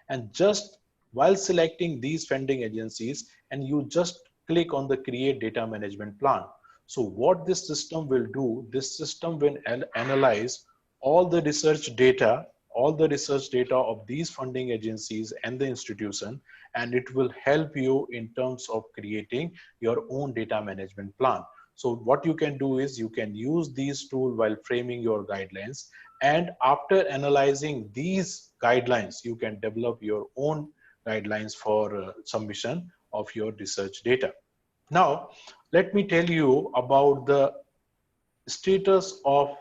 Speaker 6: and just while selecting these funding agencies, and you just click on the create data management plan. So what this system will do, this system will analyze all the research data of these funding agencies and the institution, and it will help you in terms of creating your own data management plan. So what you can do is you can use these tools while framing your guidelines, and after analyzing these guidelines, you can develop your own guidelines for submission of your research data. Now, let me tell you about the status of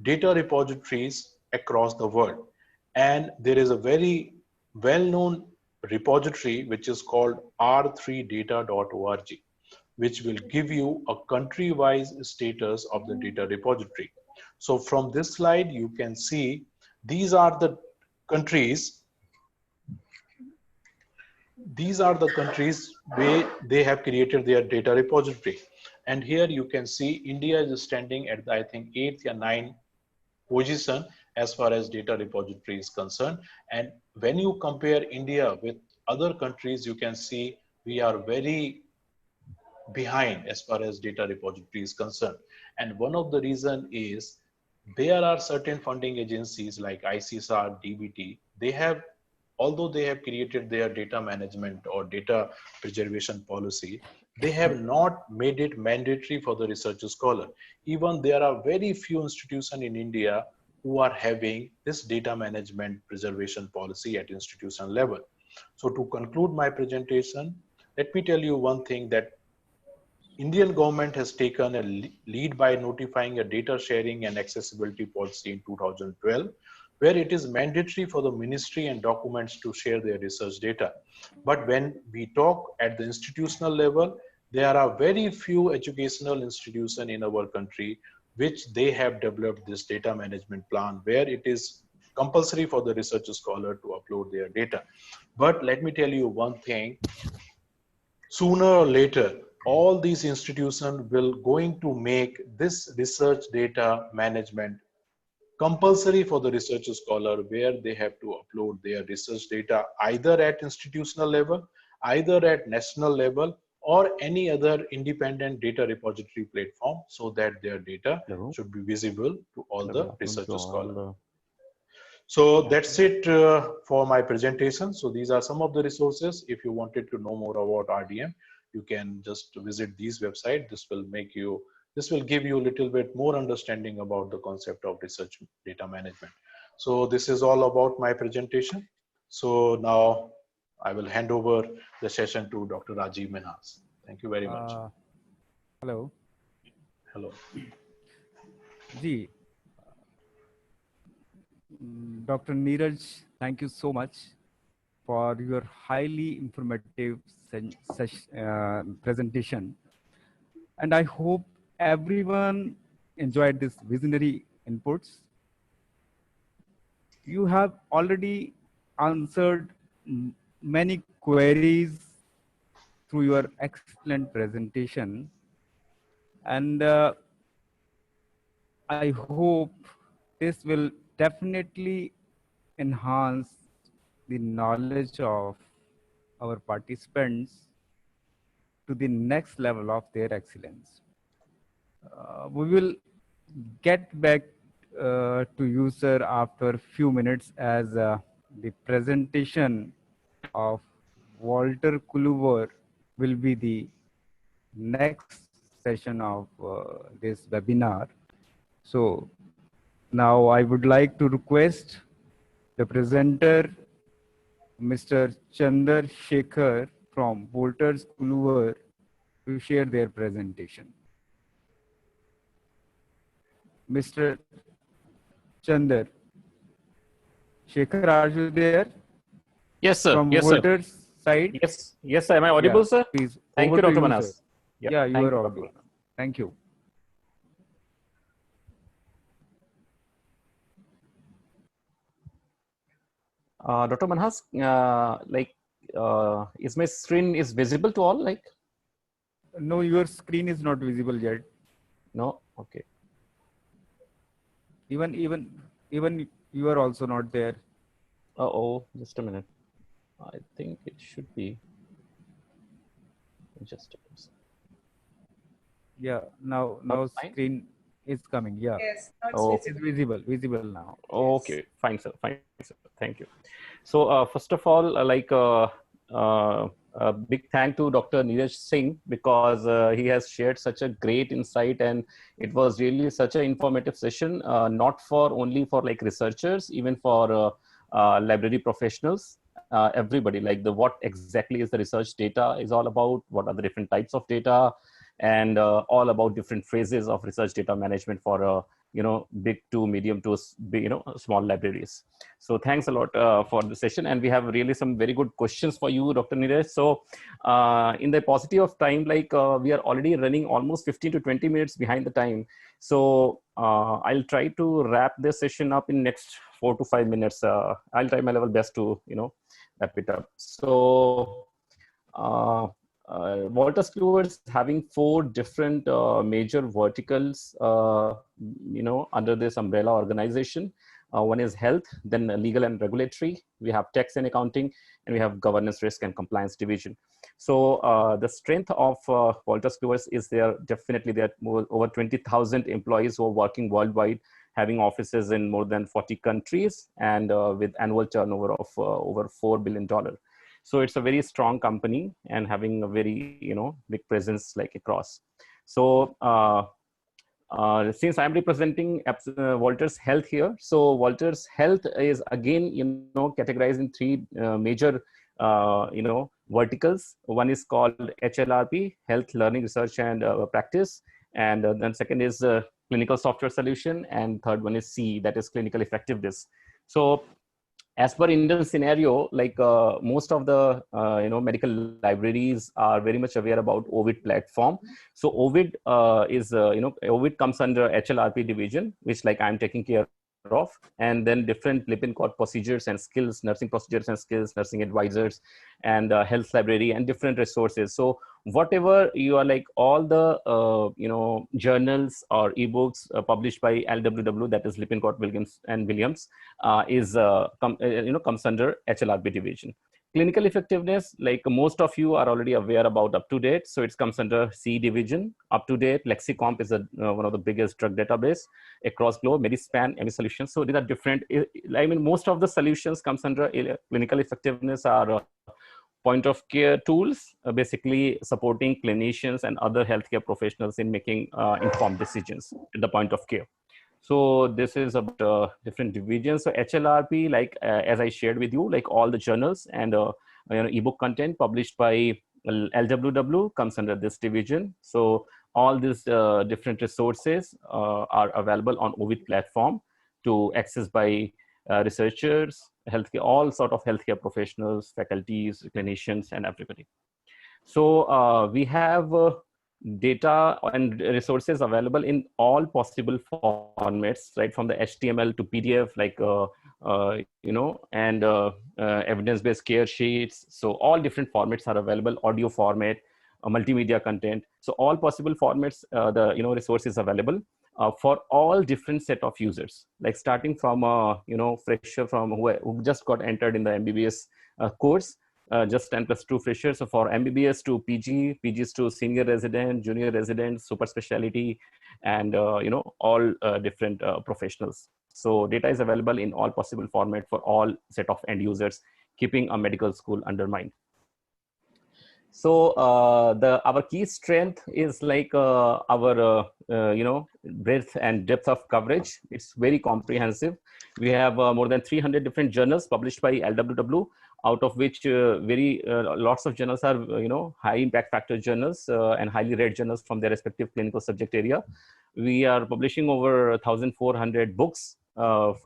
Speaker 6: data repositories across the world. And there is a very well-known repository which is called r3data.org, which will give you a country-wise status of the data repository. So from this slide, you can see these are the countries where they have created their data repository. And here you can see India is standing at I think 8th or 9th position as far as data repository is concerned. And when you compare India with other countries, you can see we are very behind as far as data repository is concerned. And one of the reason is there are certain funding agencies like ICSR, DBT, although they have created their data management or data preservation policy, they have not made it mandatory for the researcher scholar. Even there are very few institutions in India who are having this data management preservation policy at institution level. So to conclude my presentation, let me tell you one thing, that Indian government has taken a lead by notifying a data sharing and accessibility policy in 2012, where it is mandatory for the ministry and documents to share their research data. But when we talk at the institutional level, there are very few educational institutions in our country which they have developed this data management plan, where it is compulsory for the research scholar to upload their data. But let me tell you one thing, sooner or later, all these institutions will going to make this research data management compulsory for the research scholar, where they have to upload their research data either at institutional level, either at national level, or any other independent data repository platform, so that their data should be visible to all the research scholars. So that's it for my presentation. So these are some of the resources. If you wanted to know more about RDM, you can just visit these websites. This will give you a little bit more understanding about the concept of research data management. So this is all about my presentation. So now I will hand over the session to Dr. Rajiv Minhas. Thank you very much.
Speaker 2: Hello.
Speaker 6: Hello.
Speaker 2: Ji, Dr. Neeraj, thank you so much for your highly informative presentation. And I hope everyone enjoyed this visionary inputs. You have already answered many queries through your excellent presentation. And I hope this will definitely enhance the knowledge of our participants to the next level of their excellence. We will get back to you, sir, after a few minutes as the presentation of Walter Kluwer will be the next session of this webinar. So now I would like to request the presenter, Mr. Chandar Shekhar from Walters Kluwer, to share their presentation. Mr. Chandar Shekhar, are you there?
Speaker 7: Yes, sir.
Speaker 2: From
Speaker 7: Yes, sir.
Speaker 2: Walters side?
Speaker 7: Yes, yes, sir. Am I audible,
Speaker 2: Yeah,
Speaker 7: sir?
Speaker 2: please.
Speaker 7: Thank
Speaker 2: Over
Speaker 7: you,
Speaker 2: to
Speaker 7: Dr.
Speaker 2: you,
Speaker 7: Manas.
Speaker 2: sir. Yeah, you
Speaker 7: thank
Speaker 2: are
Speaker 7: you, Dr.
Speaker 2: audible.
Speaker 7: Manas.
Speaker 2: Thank you.
Speaker 7: Dr. Manhas, is my screen is visible to all? Like,
Speaker 2: No, your screen is not visible yet.
Speaker 7: no? Okay.
Speaker 2: Even you are also not there.
Speaker 7: Oh, just a minute. I think it should be just a minute.
Speaker 2: Yeah, now
Speaker 7: Fine.
Speaker 2: screen is coming. Yeah,
Speaker 4: Yes, now it's
Speaker 7: Oh,
Speaker 2: it's
Speaker 4: visible.
Speaker 2: visible now.
Speaker 7: okay. Fine, sir. Fine, sir. Thank you. So, first of all, a big thank to Dr. Neeraj Singh because he has shared such a great insight, and it was really such an informative session, not for only for like researchers, even for library professionals, everybody. Like the what exactly is the research data is all about, what are the different types of data, and all about different phases of research data management for big to medium to big, small libraries. So thanks a lot for the session, and we have really some very good questions for you, Dr. Neeraj. So in the paucity of time, we are already running almost 15 to 20 minutes behind the time. So I'll try to wrap this session up in next 4 to 5 minutes. I'll try my level best to wrap it up. So Walters Kluwer is having 4 different major verticals, under this umbrella organization. One is health, then legal and regulatory. We have tax and accounting, and we have governance, risk, and compliance division. So the strength of Walters Kluwer is definitely there are over 20,000 employees who are working worldwide, having offices in more than 40 countries, and with annual turnover of over $4 billion. So it's a very strong company and having a very big presence like across. So since I'm representing Walters Health here, so Walters Health is again categorized in 3 major verticals. One is called HLRP, Health Learning Research and Practice, and then second is Clinical Software Solution, and third one is C, that is Clinical Effectiveness. So as per Indian scenario, most of the medical libraries are very much aware about Ovid platform. So Ovid Ovid comes under HLRP division, which like I'm taking care of, and then different Lippincott procedures and skills, nursing procedures and skills, nursing advisors, and health library, and different resources. So whatever you are like, all the journals or ebooks published by LWW, that is Lippincott, Williams and Williams, comes under HLRB division. Clinical effectiveness, like most of you are already aware about UpToDate, so it comes under C division. UpToDate, Lexicomp is one of the biggest drug database across globe. Medispan, ME Solutions. So these are different. I mean, most of the solutions comes under clinical effectiveness are point of care tools, basically supporting clinicians and other healthcare professionals in making informed decisions at the point of care. So this is about different divisions. So HLRP, as I shared with you, like all the journals and ebook content published by LWW comes under this division. So all these different resources are available on Ovid platform to access by researchers, healthcare, all sort of healthcare professionals, faculties, clinicians, and everybody. So we have data and resources available in all possible formats, right from the HTML to PDF, and evidence-based care sheets. So all different formats are available, audio format, multimedia content. So all possible formats, the resources available for all different set of users, like starting from fresher from who just got entered in the MBBS course, just 10 plus 2 freshers. So for MBBS to PG, PGs to senior resident, junior resident, super specialty, and all different professionals. So data is available in all possible format for all set of end users, keeping a medical school under mind. So our key strength is like our breadth and depth of coverage. It's very comprehensive. We have more than 300 different journals published by LWW, out of which lots of journals are high impact factor journals and highly read journals from their respective clinical subject area. We are publishing over 1,400 books,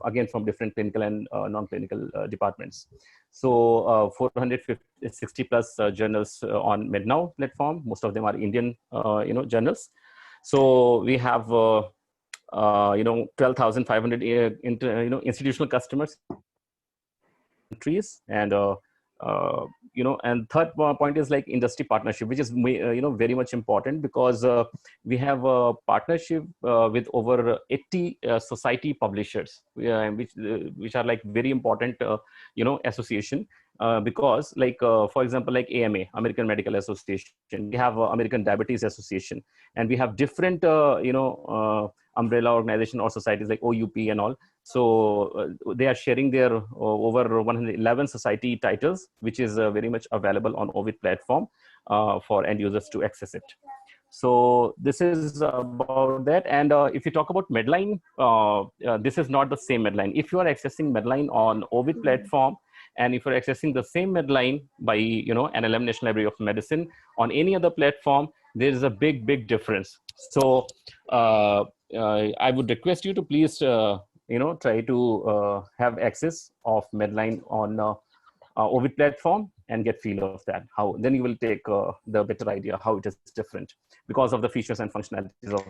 Speaker 7: again from different clinical and non-clinical departments. So 460 plus journals on MedNow platform. Most of them are Indian journals. So we have 12,500 institutional customers countries, and and third point is like industry partnership, which is very much important, because we have a partnership with over 80 society publishers, which are like very important association, because like for example, like AMA, American Medical Association, we have American Diabetes Association, and we have different umbrella organization or societies like OUP and all. So they are sharing their over 111 society titles, which is very much available on Ovid platform for end users to access it. So this is about that. And if you talk about Medline, this is not the same Medline. If you are accessing Medline on Ovid platform, and if you're accessing the same Medline by NLM, National Library of Medicine, on any other platform, there is a big difference. So I would request you to please try to have access of Medline on Ovid platform and get feel of that. How then you will take the better idea how it is different because of the features and functionalities of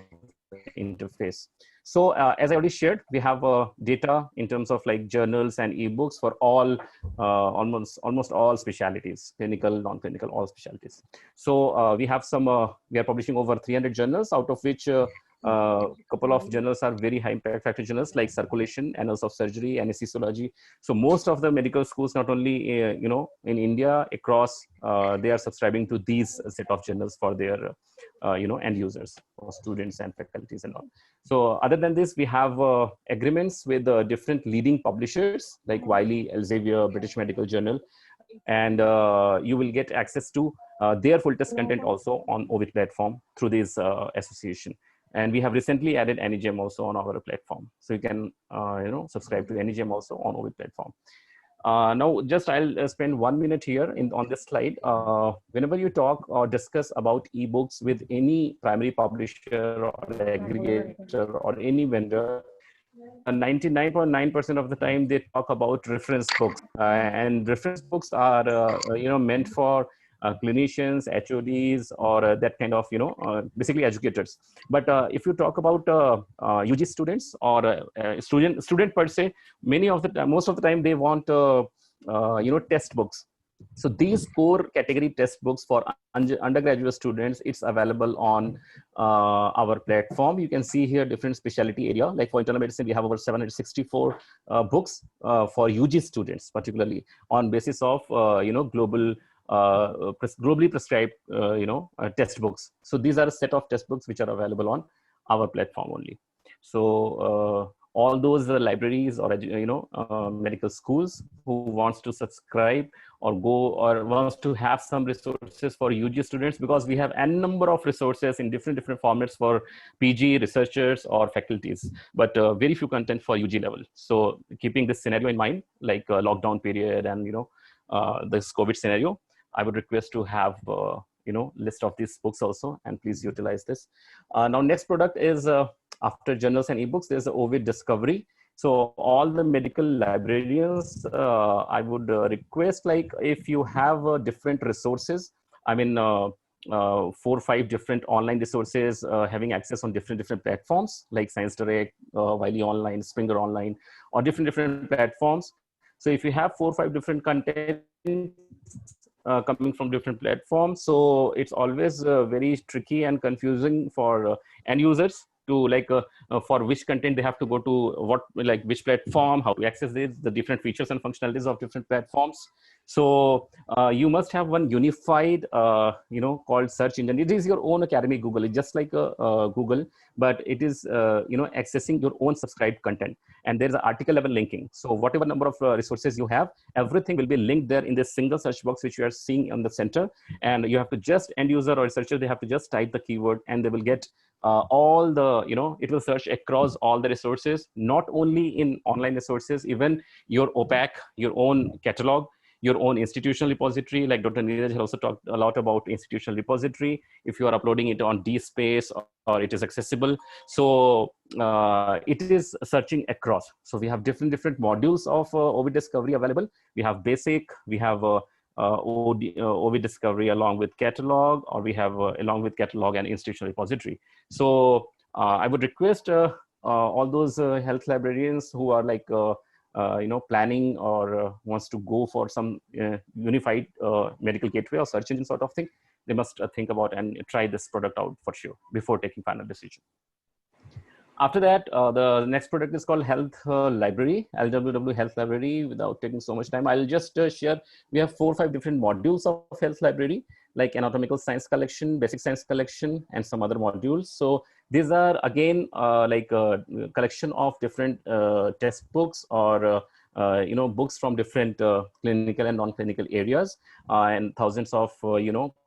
Speaker 7: the interface. So as I already shared, we have data in terms of like journals and ebooks for all almost all specialties, clinical, non-clinical, all specialties. So we have some we are publishing over 300 journals, out of which couple of journals are very high impact factor journals like Circulation, Annals of Surgery, Anesthesiology. So most of the medical schools, not only in India, across they are subscribing to these set of journals for their end users, for students and faculties and all. So other than this, we have agreements with different leading publishers like Wiley, Elsevier, British Medical Journal, and you will get access to their full text content also on Ovid platform through this association. And we have recently added AnyGem also on our platform, so you can subscribe to AnyGem also on Ovid platform. Now, just I'll spend 1 minute here on this slide. Whenever you talk or discuss about ebooks with any primary publisher or aggregator or any vendor, 99.9% of the time they talk about reference books, and reference books are meant for clinicians, HODs, or that kind of basically educators. But if you talk about UG students or student per se, most of the time they want test books. So these core category test books for undergraduate students, it's available on our platform. You can see here different specialty area. Like for internal medicine, we have over 764 books for UG students, particularly on basis of globally prescribed textbooks. So these are a set of textbooks which are available on our platform only. So all those libraries or medical schools who wants to subscribe or go or wants to have some resources for UG students, because we have n number of resources in different formats for PG researchers or faculties, but very few content for UG level. So keeping this scenario in mind, like lockdown period and this COVID scenario, I would request to have list of these books also, and please utilize this. Now next product is after journals and ebooks, there's a Ovid Discovery. So all the medical librarians, I would request, like if you have different resources, I mean 4 or 5 different online resources having access on different platforms like Science Direct, Wiley Online, Springer Online, or different platforms. So if you have 4 or 5 different content coming from different platforms, so it's always very tricky and confusing for end users to for which content they have to go to which platform, how to access this, the different features and functionalities of different platforms. So you must have one unified, called search engine. It is your own academic Google. It's just like a Google, but it is, accessing your own subscribed content. And there's an article level linking. So whatever number of resources you have, everything will be linked there in this single search box, which you are seeing on the center. And you have to just, end user or researcher, they have to just type the keyword and they will get all the, it will search across all the resources, not only in online resources, even your OPAC, your own catalog, your own institutional repository. Like Dr. Neeraj has also talked a lot about institutional repository. If you are uploading it on DSpace or it is accessible. So it is searching across. So we have different modules of OV discovery available. We have basic, we have OV discovery along with catalog, or we have along with catalog and institutional repository. So I would request all those health librarians who are like, planning or wants to go for some unified medical gateway or search engine sort of thing, they must think about and try this product out for sure before taking final decision. After that, the next product is called Health Library, LWW Health Library. Without taking so much time, I'll just share. We have 4 or 5 different modules of Health Library, like anatomical science collection, basic science collection, and some other modules. So these are again like a collection of different textbooks or books from different clinical and non-clinical areas, and thousands of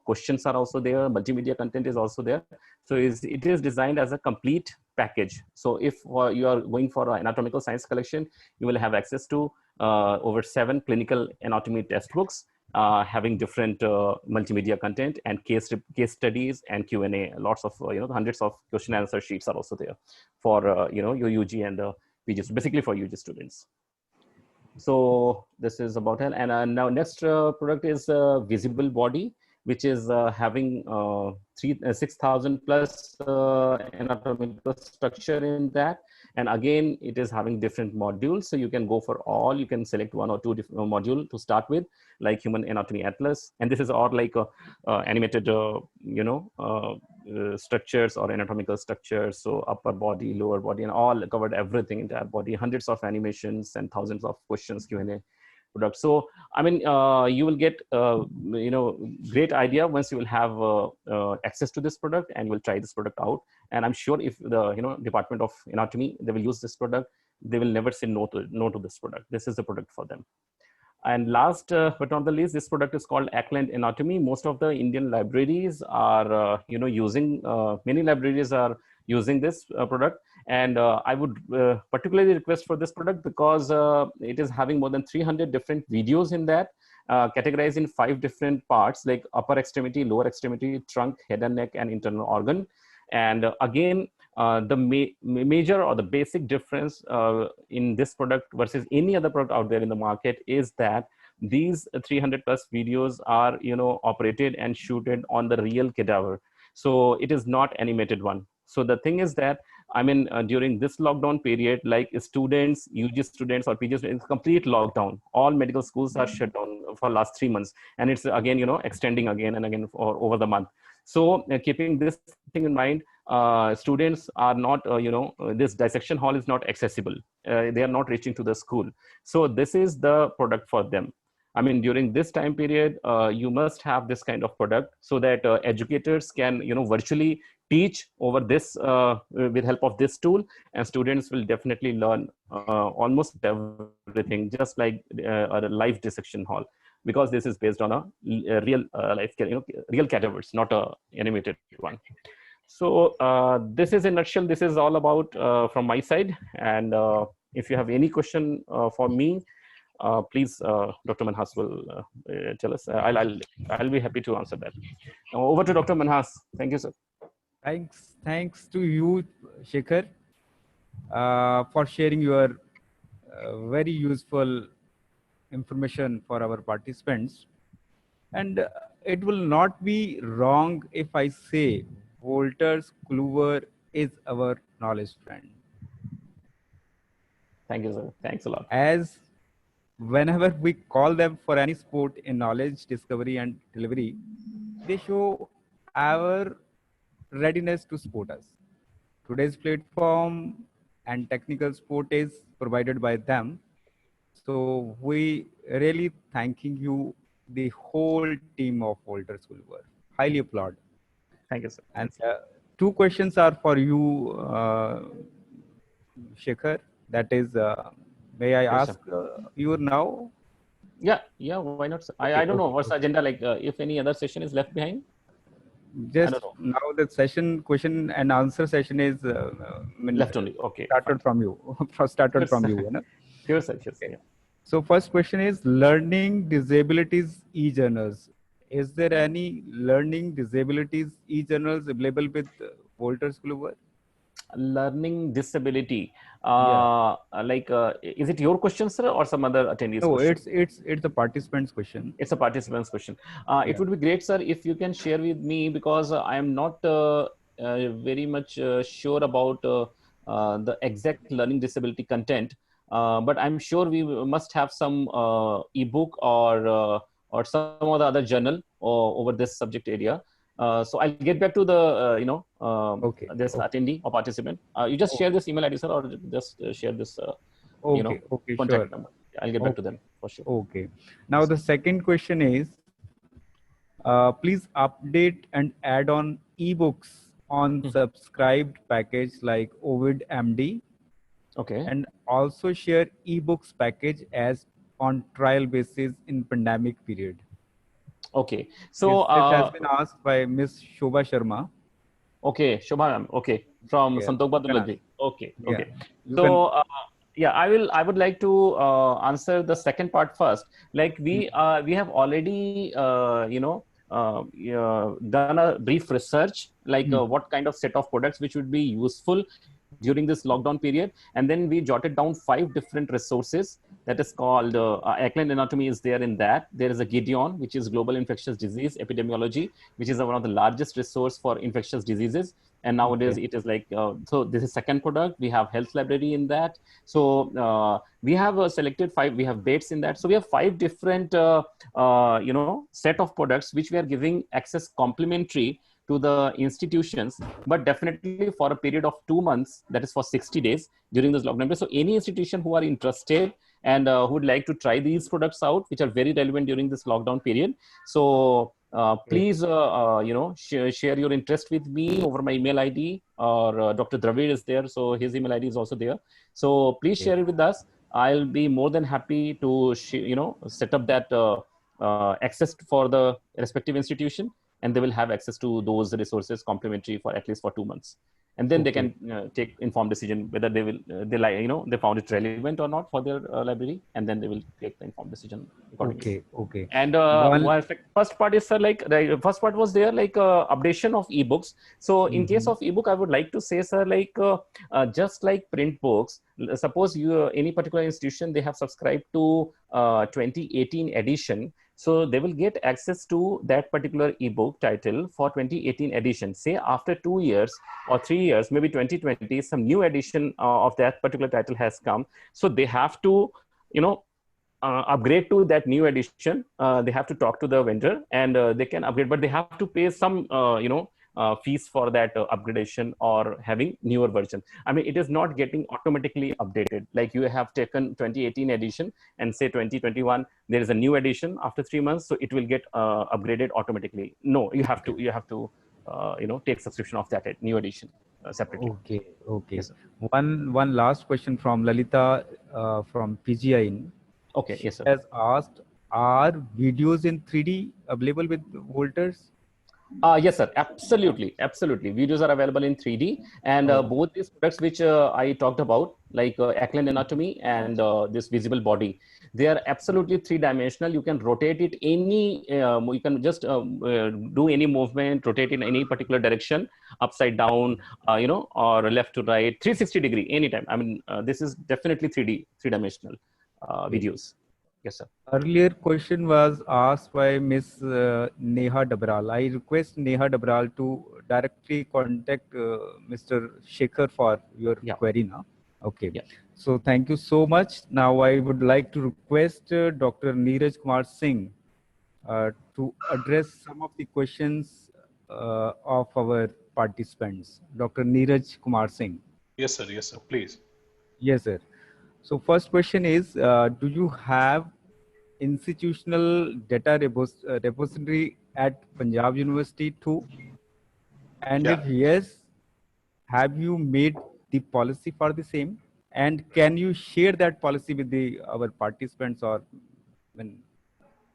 Speaker 7: questions are also there. Multimedia content is also there. So it is designed as a complete package. So if you are going for an anatomical science collection, you will have access to over 7 clinical anatomy textbooks, having different multimedia content and case studies and Q&A. Lots of hundreds of question and answer sheets are also there for your UG and PG, basically for UG students. So this is about it. And now next product is Visible Body, which is having 6,000 plus anatomical structure in that. And again, it is having different modules. So you can go for all, you can select 1 or 2 different module to start with, like Human Anatomy Atlas. And this is all like animated, structures or anatomical structures. So upper body, lower body, and all covered everything, entire body, hundreds of animations and thousands of questions, Q&A product. So, I mean, you will get, great idea once you will have access to this product and you will try this product out. And I'm sure if the, Department of Anatomy, they will use this product, they will never say no to this product. This is the product for them. And last but not the least, this product is called Ackland Anatomy. Most of the Indian libraries are, using, many libraries are using this product. And I would particularly request for this product because it is having more than 300 different videos in that, categorized in 5 different parts, like upper extremity, lower extremity, trunk, head and neck, and internal organ. And again, the major or the basic difference in this product versus any other product out there in the market is that these 300 plus videos are, operated and shooted on the real cadaver. So it is not animated one. So the thing is that, I mean, during this lockdown period, like students, UG students or PG students, complete lockdown. All medical schools are shut down for last 3 months. And it's again, extending again and again for over the month. So keeping this thing in mind, students are not, this dissection hall is not accessible. They are not reaching to the school. So this is the product for them. I mean, during this time period, you must have this kind of product so that educators can, virtually teach over this with help of this tool, and students will definitely learn almost everything, just like a live dissection hall, because this is based on a real life, real cadavers, not a animated one. So this is in a nutshell. This is all about from my side. And if you have any question for me, please, Dr. Manhas will tell us. I'll be happy to answer that. Now, over to Dr. Manhas. Thank you, sir.
Speaker 2: Thanks to you, Shekhar, for sharing your very useful information for our participants. And it will not be wrong if I say Wolters Kluwer is our knowledge friend.
Speaker 7: Thank you, sir. Thanks a lot.
Speaker 2: As whenever we call them for any support in knowledge discovery and delivery, they show our readiness to support us. Today's platform and technical support is provided by them. So we really thanking you, the whole team of Walter Schoolwork. Highly applaud.
Speaker 7: Thank you, sir.
Speaker 2: And two questions are for you, Shekhar. That is, may I
Speaker 7: Yes,
Speaker 2: ask you now?
Speaker 7: Yeah, why not, sir?
Speaker 2: Okay,
Speaker 7: I don't know
Speaker 2: okay,
Speaker 7: what's the
Speaker 2: okay.
Speaker 7: agenda, like if any other session is left behind. I
Speaker 2: Just
Speaker 7: don't know.
Speaker 2: now the session, question and answer session is
Speaker 7: Left only. Okay, fine.
Speaker 2: started from you. Started from you, you know?
Speaker 7: Sure, sir. Yes,
Speaker 2: Okay.
Speaker 7: yeah.
Speaker 2: So first question is learning disabilities e-journals. Is there any learning disabilities e-journals available with Walter Schoolwork?
Speaker 7: Learning disability.
Speaker 2: Yeah.
Speaker 7: Is it your question, sir, or some other attendee's
Speaker 2: No,
Speaker 7: question?
Speaker 2: it's the participant's question.
Speaker 7: It's a participant's question. It
Speaker 2: Yeah.
Speaker 7: would be great, sir, if you can share with me, because I am not very much sure about the exact learning disability content. But I'm sure we must have some ebook or some other journal over this subject area. So I'll get back to the
Speaker 2: Okay.
Speaker 7: this
Speaker 2: Okay.
Speaker 7: attendee or participant. You just share this email ID, sir, or just share this
Speaker 2: Okay. Okay. Sure.
Speaker 7: contact number. I'll get back to them
Speaker 2: Okay.
Speaker 7: for sure.
Speaker 2: Okay. Now the second question is, please update and add on ebooks on subscribed package like Ovid MD,
Speaker 7: Okay.
Speaker 2: and also share ebooks package as on trial basis in pandemic period.
Speaker 7: Okay.
Speaker 2: This,
Speaker 7: So,
Speaker 2: this has been asked by Miss Shobha Sharma.
Speaker 7: okay, Shobha ma'am. Okay, from
Speaker 2: Yeah,
Speaker 7: Santokh
Speaker 2: you can
Speaker 7: Badulajji.
Speaker 2: ask.
Speaker 7: Okay,
Speaker 2: Yeah,
Speaker 7: okay.
Speaker 2: you
Speaker 7: So,
Speaker 2: can.
Speaker 7: yeah, I would like to answer the second part first. Like we have already done a brief research, like what kind of set of products which would be useful during this lockdown period, and then we jotted down 5 different resources. That is called Ackland Anatomy is there in that. There is a Gideon, which is global infectious disease epidemiology, which is one of the largest resource for infectious diseases. And nowadays it is like so this is second product. We have health library in that. So we have selected 5. We have dates in that. So we have 5 different set of products which we are giving access complimentary to the institutions, but definitely for a period of 2 months, that is for 60 days during this lockdown period. So any institution who are interested and who would like to try these products out, which are very relevant during this lockdown period, so please share your interest with me over my email ID, or Dr. Dravid is there, so his email ID is also there. So please share it with us. I'll be more than happy to set up that access for the respective institution, and they will have access to those resources complimentary for at least for 2 months, and then they can take informed decision whether they will they found it relevant or not for their library, and then they will take the informed decision accordingly.
Speaker 2: Okay.
Speaker 7: And
Speaker 2: One.
Speaker 7: first part is, sir, like the first part was there, like updation of ebooks. So in case of ebook, I would like to say, sir, like just like print books, suppose you any particular institution, they have subscribed to 2018 edition, so they will get access to that particular ebook title for 2018 edition. Say after 2 years or 3 years, maybe 2020, some new edition of that particular title has come. So they have to, upgrade to that new edition. They have to talk to the vendor, and they can upgrade, but they have to pay some, fees for that upgradation or having newer version. I mean, it is not getting automatically updated. Like you have taken 2018 edition and say 2021, there is a new edition after 3 months, so it will get upgraded automatically. No, you have to take subscription of that new edition separately.
Speaker 2: Okay.
Speaker 7: Yes, sir.
Speaker 2: One last question from Lalita from PGI.
Speaker 7: Okay,
Speaker 2: She
Speaker 7: yes, sir.
Speaker 2: has asked, are videos in 3D available with Volters?
Speaker 7: Yes, sir. Absolutely. Videos are available in 3D, and both these products which I talked about, like Ackland Anatomy and this visible body, they are absolutely 3-dimensional. You can rotate it you can just do any movement, rotate in any particular direction, upside down, or left to right, 360-degree, anytime. I mean, this is definitely 3-dimensional videos. Yes, sir.
Speaker 2: Earlier question was asked by Miss Neha Dabral. I request Neha Dabral to directly contact Mr. Shekhar for your query now. Okay.
Speaker 7: Yeah.
Speaker 2: So thank you so much. Now I would like to request Dr. Neeraj Kumar Singh to address some of the questions of our participants. Dr. Neeraj Kumar Singh.
Speaker 6: Yes, sir. Yes, sir. Please.
Speaker 2: Yes, sir. So first question is, do you have institutional data repository at Punjab University too? And
Speaker 6: Yeah.
Speaker 2: if yes, have you made the policy for the same? And can you share that policy with our participants, or when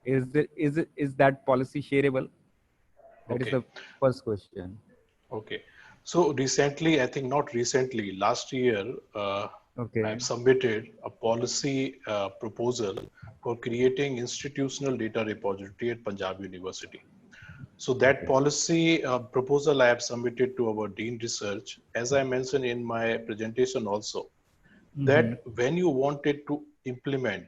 Speaker 2: is that policy shareable? That is
Speaker 6: Okay.
Speaker 2: the first question.
Speaker 6: Okay. So recently, I think not recently, last year, I
Speaker 2: Okay.
Speaker 6: have submitted a policy proposal for creating institutional data repository at Punjab University. So that
Speaker 2: Okay.
Speaker 6: policy proposal I have submitted to our Dean Research, as I mentioned in my presentation also, that when you wanted to implement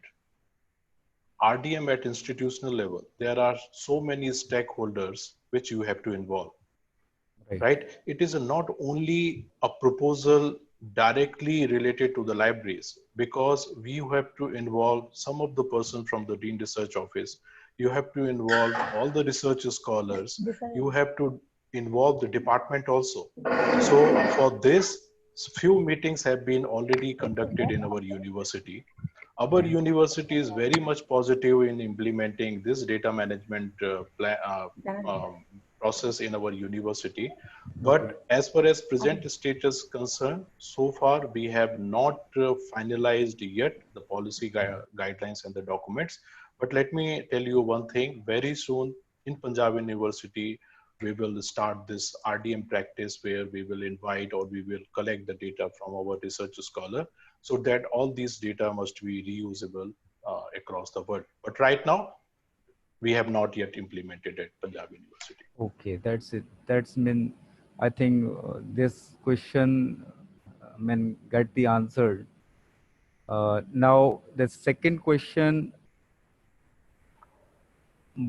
Speaker 6: RDM at institutional level, there are so many stakeholders which you have to involve.
Speaker 2: Right.
Speaker 6: Right? It is not only a proposal directly related to the libraries, because we have to involve some of the person from the Dean Research Office. You have to involve all the research scholars. You have to involve the department also. So for this, few meetings have been already conducted in our university. Our university is very much positive in implementing this data management process in our university. But as far as present status concerned, so far we have not finalized yet the policy guidelines and the documents. But let me tell you one thing, very soon in Punjab University, we will start this RDM practice where we will invite or we will collect the data from our research scholar, so that all these data must be reusable across the world. But right now, we have not yet implemented at Punjab University.
Speaker 2: Okay, that's it. That's mean, I think this question get the answer. Now the second question,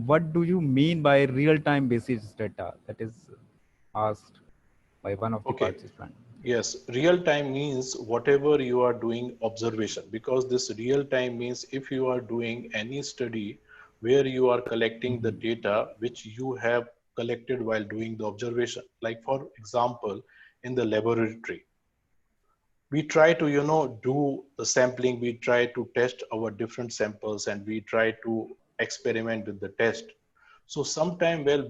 Speaker 2: what do you mean by real-time basis data? That is asked by one of the
Speaker 6: Okay.
Speaker 2: participants.
Speaker 6: Yes, real time means whatever you are doing observation, because this real time means if you are doing any study where you are collecting the data which you have collected while doing the observation. Like for example, in the laboratory, we try to do the sampling, we try to test our different samples, and we try to experiment with the test. So sometime while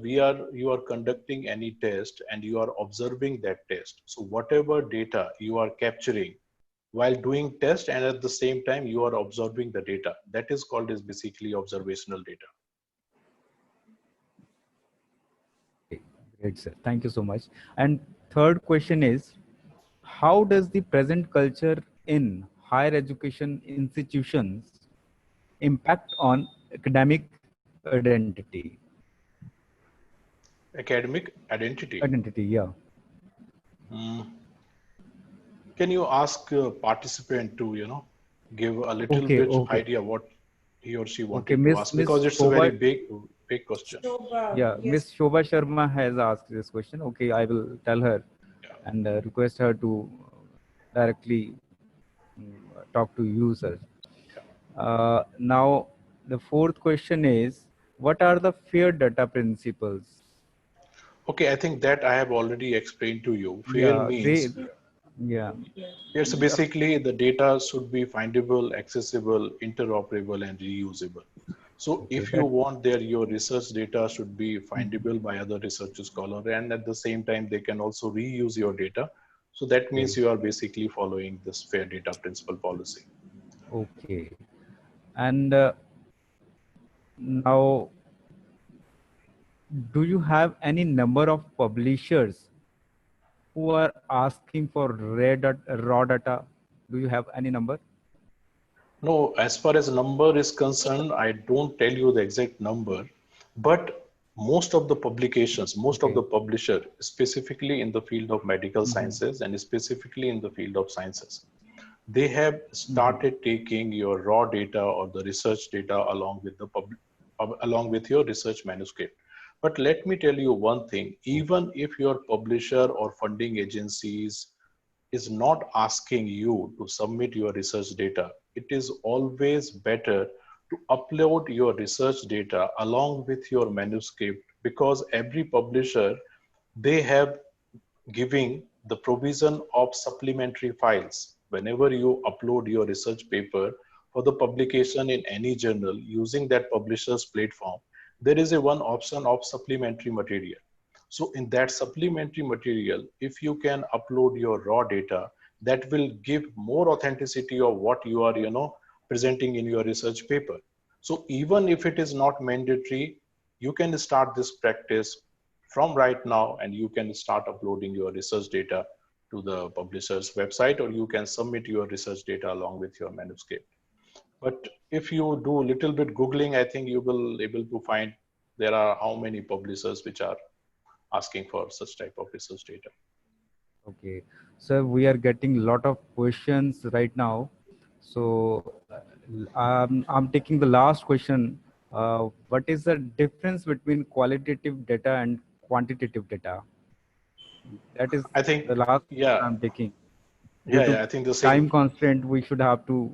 Speaker 6: you are conducting any test and you are observing that test, so whatever data you are capturing while doing test and at the same time you are observing the data, that is called as basically observational data.
Speaker 2: Great, sir. Thank you so much. And third question is, how does the present culture in higher education institutions impact on academic identity?
Speaker 6: Academic identity.
Speaker 2: Identity, yeah.
Speaker 6: Can you ask a participant to give a little
Speaker 2: Okay,
Speaker 6: bit
Speaker 2: okay.
Speaker 6: idea what he or she
Speaker 2: Okay,
Speaker 6: wanted to ask, because it's a very big question.
Speaker 2: Yeah,
Speaker 4: Yes.
Speaker 2: Miss Shobha Sharma has asked this question. Okay, I will tell her and request her to directly talk to you, sir. Now, the fourth question is, what are the fair data principles?
Speaker 6: Okay, I think that I have already explained to you. Fair
Speaker 2: Yeah,
Speaker 6: means
Speaker 2: yeah,
Speaker 6: it's basically the data should be findable, accessible, interoperable, and reusable. So
Speaker 2: okay,
Speaker 6: if you
Speaker 2: that,
Speaker 6: want your research data should be findable by other research scholars, and at the same time they can also reuse your data. So that means you are basically following this fair data principle policy.
Speaker 2: okay. And now, do you have any number of publishers who are asking for raw data? Do you have any number?
Speaker 6: No, as far as number is concerned, I don't tell you the exact number, but most of the publications, most of
Speaker 2: Okay.
Speaker 6: the publisher, specifically in the field of medical sciences and specifically in the field of sciences, they have started taking your raw data or the research data along with along with your research manuscript. But let me tell you one thing, even if your publisher or funding agencies is not asking you to submit your research data, it is always better to upload your research data along with your manuscript, because every publisher, they have giving the provision of supplementary files. whenever you upload your research paper for the publication in any journal using that publisher's platform, there is a one option of supplementary material. So in that supplementary material, if you can upload your raw data, that will give more authenticity of what you are, presenting in your research paper. So even if it is not mandatory, you can start this practice from right now, and you can start uploading your research data to the publisher's website, or you can submit your research data along with your manuscript. But if you do a little bit Googling, I think you will able to find there are how many publishers which are asking for such type of research data.
Speaker 2: Okay, so we are getting a lot of questions right now. So I'm taking the last question. What is the difference between qualitative data and quantitative data? That is
Speaker 6: I think,
Speaker 2: the last
Speaker 6: yeah,
Speaker 2: I'm taking. Due to
Speaker 6: I think the
Speaker 2: time
Speaker 6: same.
Speaker 2: constraint, we should have to.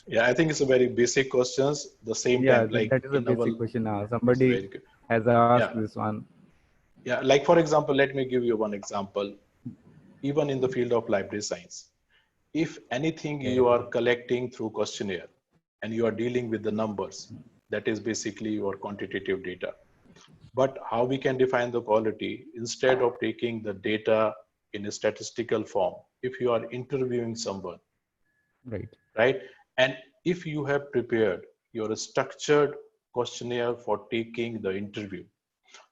Speaker 6: Yeah, I think it's a very basic questions. The same
Speaker 2: Yeah,
Speaker 6: time, like
Speaker 2: that is a
Speaker 6: in our,
Speaker 2: basic question now.
Speaker 6: it's
Speaker 2: Somebody
Speaker 6: very good.
Speaker 2: has asked
Speaker 6: Yeah,
Speaker 2: this one.
Speaker 6: yeah. Like for example, let me give you one example. Even in the field of library science, if anything you are collecting through questionnaire and you are dealing with the numbers, that is basically your quantitative data. But how we can define the quality, instead of taking the data in a statistical form, if you are interviewing someone,
Speaker 2: Right.
Speaker 6: right? And if you have prepared your structured questionnaire for taking the interview,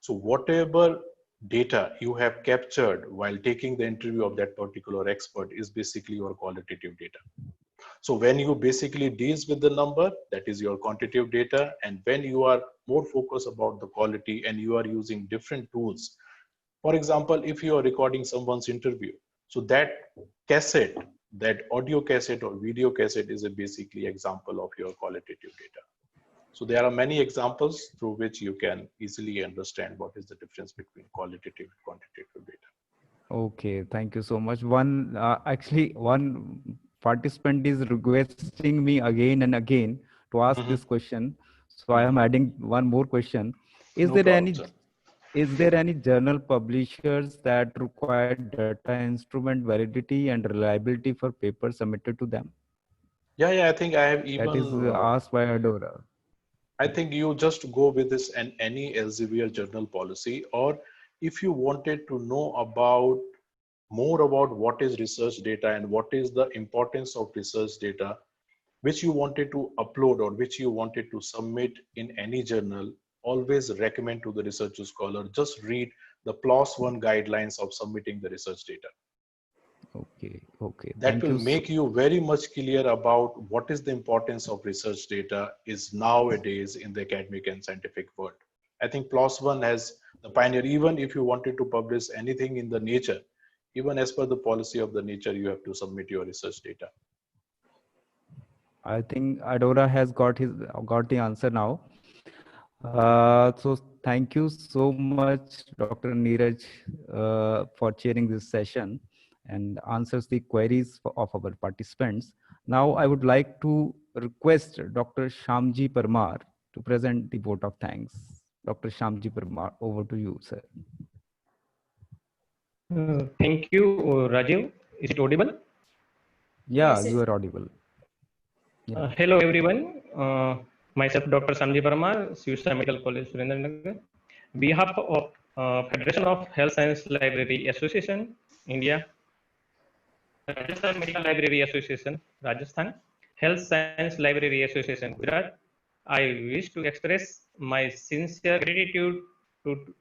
Speaker 6: so whatever data you have captured while taking the interview of that particular expert is basically your qualitative data. So when you basically deals with the number, that is your quantitative data. And when you are more focused about the quality and you are using different tools, for example, if you are recording someone's interview, so that cassette, that audio cassette or video cassette is a basically example of your qualitative data. So there are many examples through which you can easily understand what is the difference between qualitative and quantitative data.
Speaker 2: Okay, thank you so much. One participant is requesting me again and again to ask
Speaker 6: Mhm.
Speaker 2: this question. So I am adding one more question. Is
Speaker 6: No
Speaker 2: there
Speaker 6: problem,
Speaker 2: any
Speaker 6: sir.
Speaker 2: is there any journal publishers that require data instrument validity and reliability for papers submitted to them?
Speaker 6: Yeah, I think I have
Speaker 2: That is
Speaker 6: even
Speaker 2: asked by Adora.
Speaker 6: I think you just go with this and any Elsevier journal policy, or if you wanted to know about more about what is research data and what is the importance of research data, which you wanted to upload or which you wanted to submit in any journal, always recommend to the research scholar, just read the PLOS one guidelines of submitting the research data.
Speaker 2: Okay.
Speaker 6: That
Speaker 2: Thank
Speaker 6: will
Speaker 2: you.
Speaker 6: make you very much clear about what is the importance of research data is nowadays in the academic and scientific world. I think PLOS one has the pioneer. Even if you wanted to publish anything in the nature, even as per the policy of the nature, you have to submit your research data.
Speaker 2: I think Adora has got the answer now. So thank you so much, Dr. Neeraj, for chairing this session and answers the queries of our participants. Now I would like to request Dr. Shamji Parmar to present the vote of thanks. Dr. Shamji Parmar, over to you, sir.
Speaker 8: Thank you, Rajiv. Is it audible?
Speaker 2: Yeah,
Speaker 4: Yes,
Speaker 2: you are audible. Yeah.
Speaker 8: Hello, everyone. Myself, Dr. Samji Parmar, Sivsa Medical College, Surendranagar. Behalf of Federation of Health Science Library Association, India, Rajasthan Medical Library Association, Rajasthan, Health Science Library Association, Gujarat, I wish to express my sincere gratitude to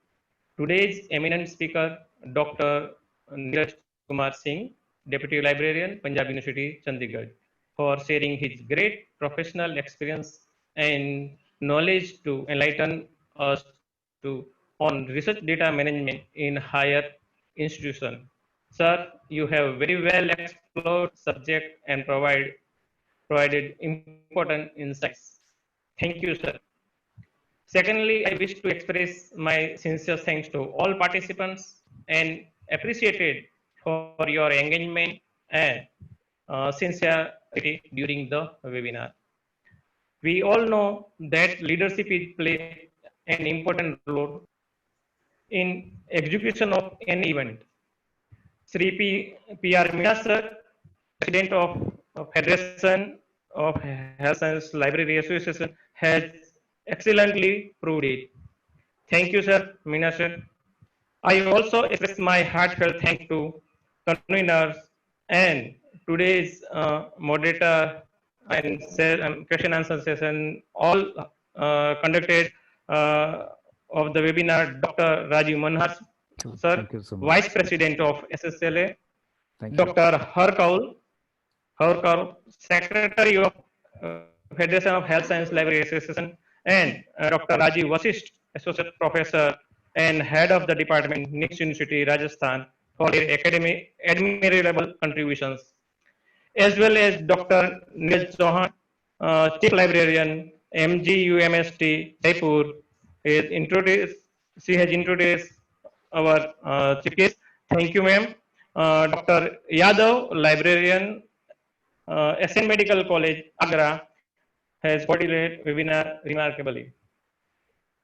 Speaker 8: today's eminent speaker, Dr. Neeraj Kumar Singh, Deputy Librarian, Punjab University, Chandigarh, for sharing his great professional experience and knowledge to enlighten us to on research data management in higher institution. Sir, you have very well explored subject and provided important insights. Thank you, sir. Secondly, I wish to express my sincere thanks to all participants and appreciated for your engagement and sincerity during the webinar. We all know that leadership is play an important role in execution of any event. Sri P.R. Meena sir President of Federation of Health Science Library Association, has excellently proved it. Thank you, sir, Meena sir. I also express my heartfelt thanks to conveners and today's moderator and question answer session, all conducted of the webinar, Dr. Rajiv Manhar, sir,
Speaker 2: Thank you so much.
Speaker 8: Vice President of SSLA,
Speaker 2: Thank you.
Speaker 8: Dr. Harkaul, Secretary of Federation of Health Science Library Association, and Dr. Rajiv Vasisht, Associate Professor and Head of the Department, Nips University, Rajasthan, for their academic admirable contributions, as well as Dr. Neil Chauhan, Chief Librarian, MGUMST, Jaipur. She has introduced our chief guest. Thank you, ma'am. Dr. Yadav, Librarian, SN Medical College, Agra, has coordinated webinar remarkably.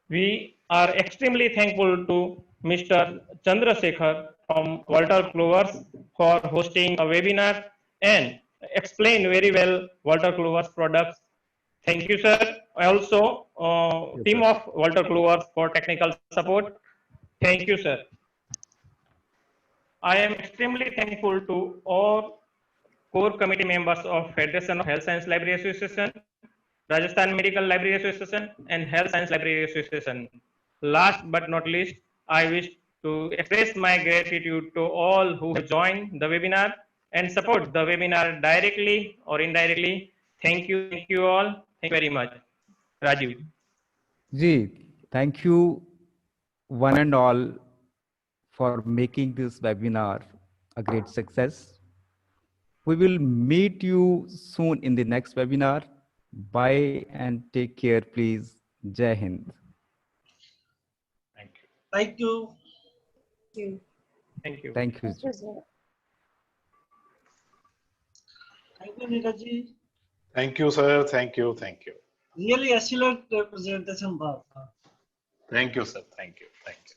Speaker 8: We are extremely thankful to Mr. Chandrasekhar from Walter Clovers for hosting a webinar and explain very well Walter Clovers products. Thank you, sir. Also, team of Walter Clovers for technical support. Thank you, sir. I am extremely thankful to all core committee members of Federation of Health Science Library Association, Rajasthan Medical Library Association, and Health Science Library Association. Last but not least, I wish to express my gratitude to all who have joined the webinar and support the webinar directly or indirectly. Thank you all. Thank you very much. Rajiv.
Speaker 2: Ji, thank you one and all for making this webinar a great success. We will meet you soon in the next webinar. Bye and take care, please. Jai Hind.
Speaker 6: Thank you.
Speaker 3: Thank you.
Speaker 8: Thank you.
Speaker 2: Thank you.
Speaker 3: Thank you, Neeraj.
Speaker 6: Thank you, sir. Thank you. Thank you.
Speaker 3: Really excellent presentation, Bharat.
Speaker 6: Thank you, sir. Thank you. Thank you.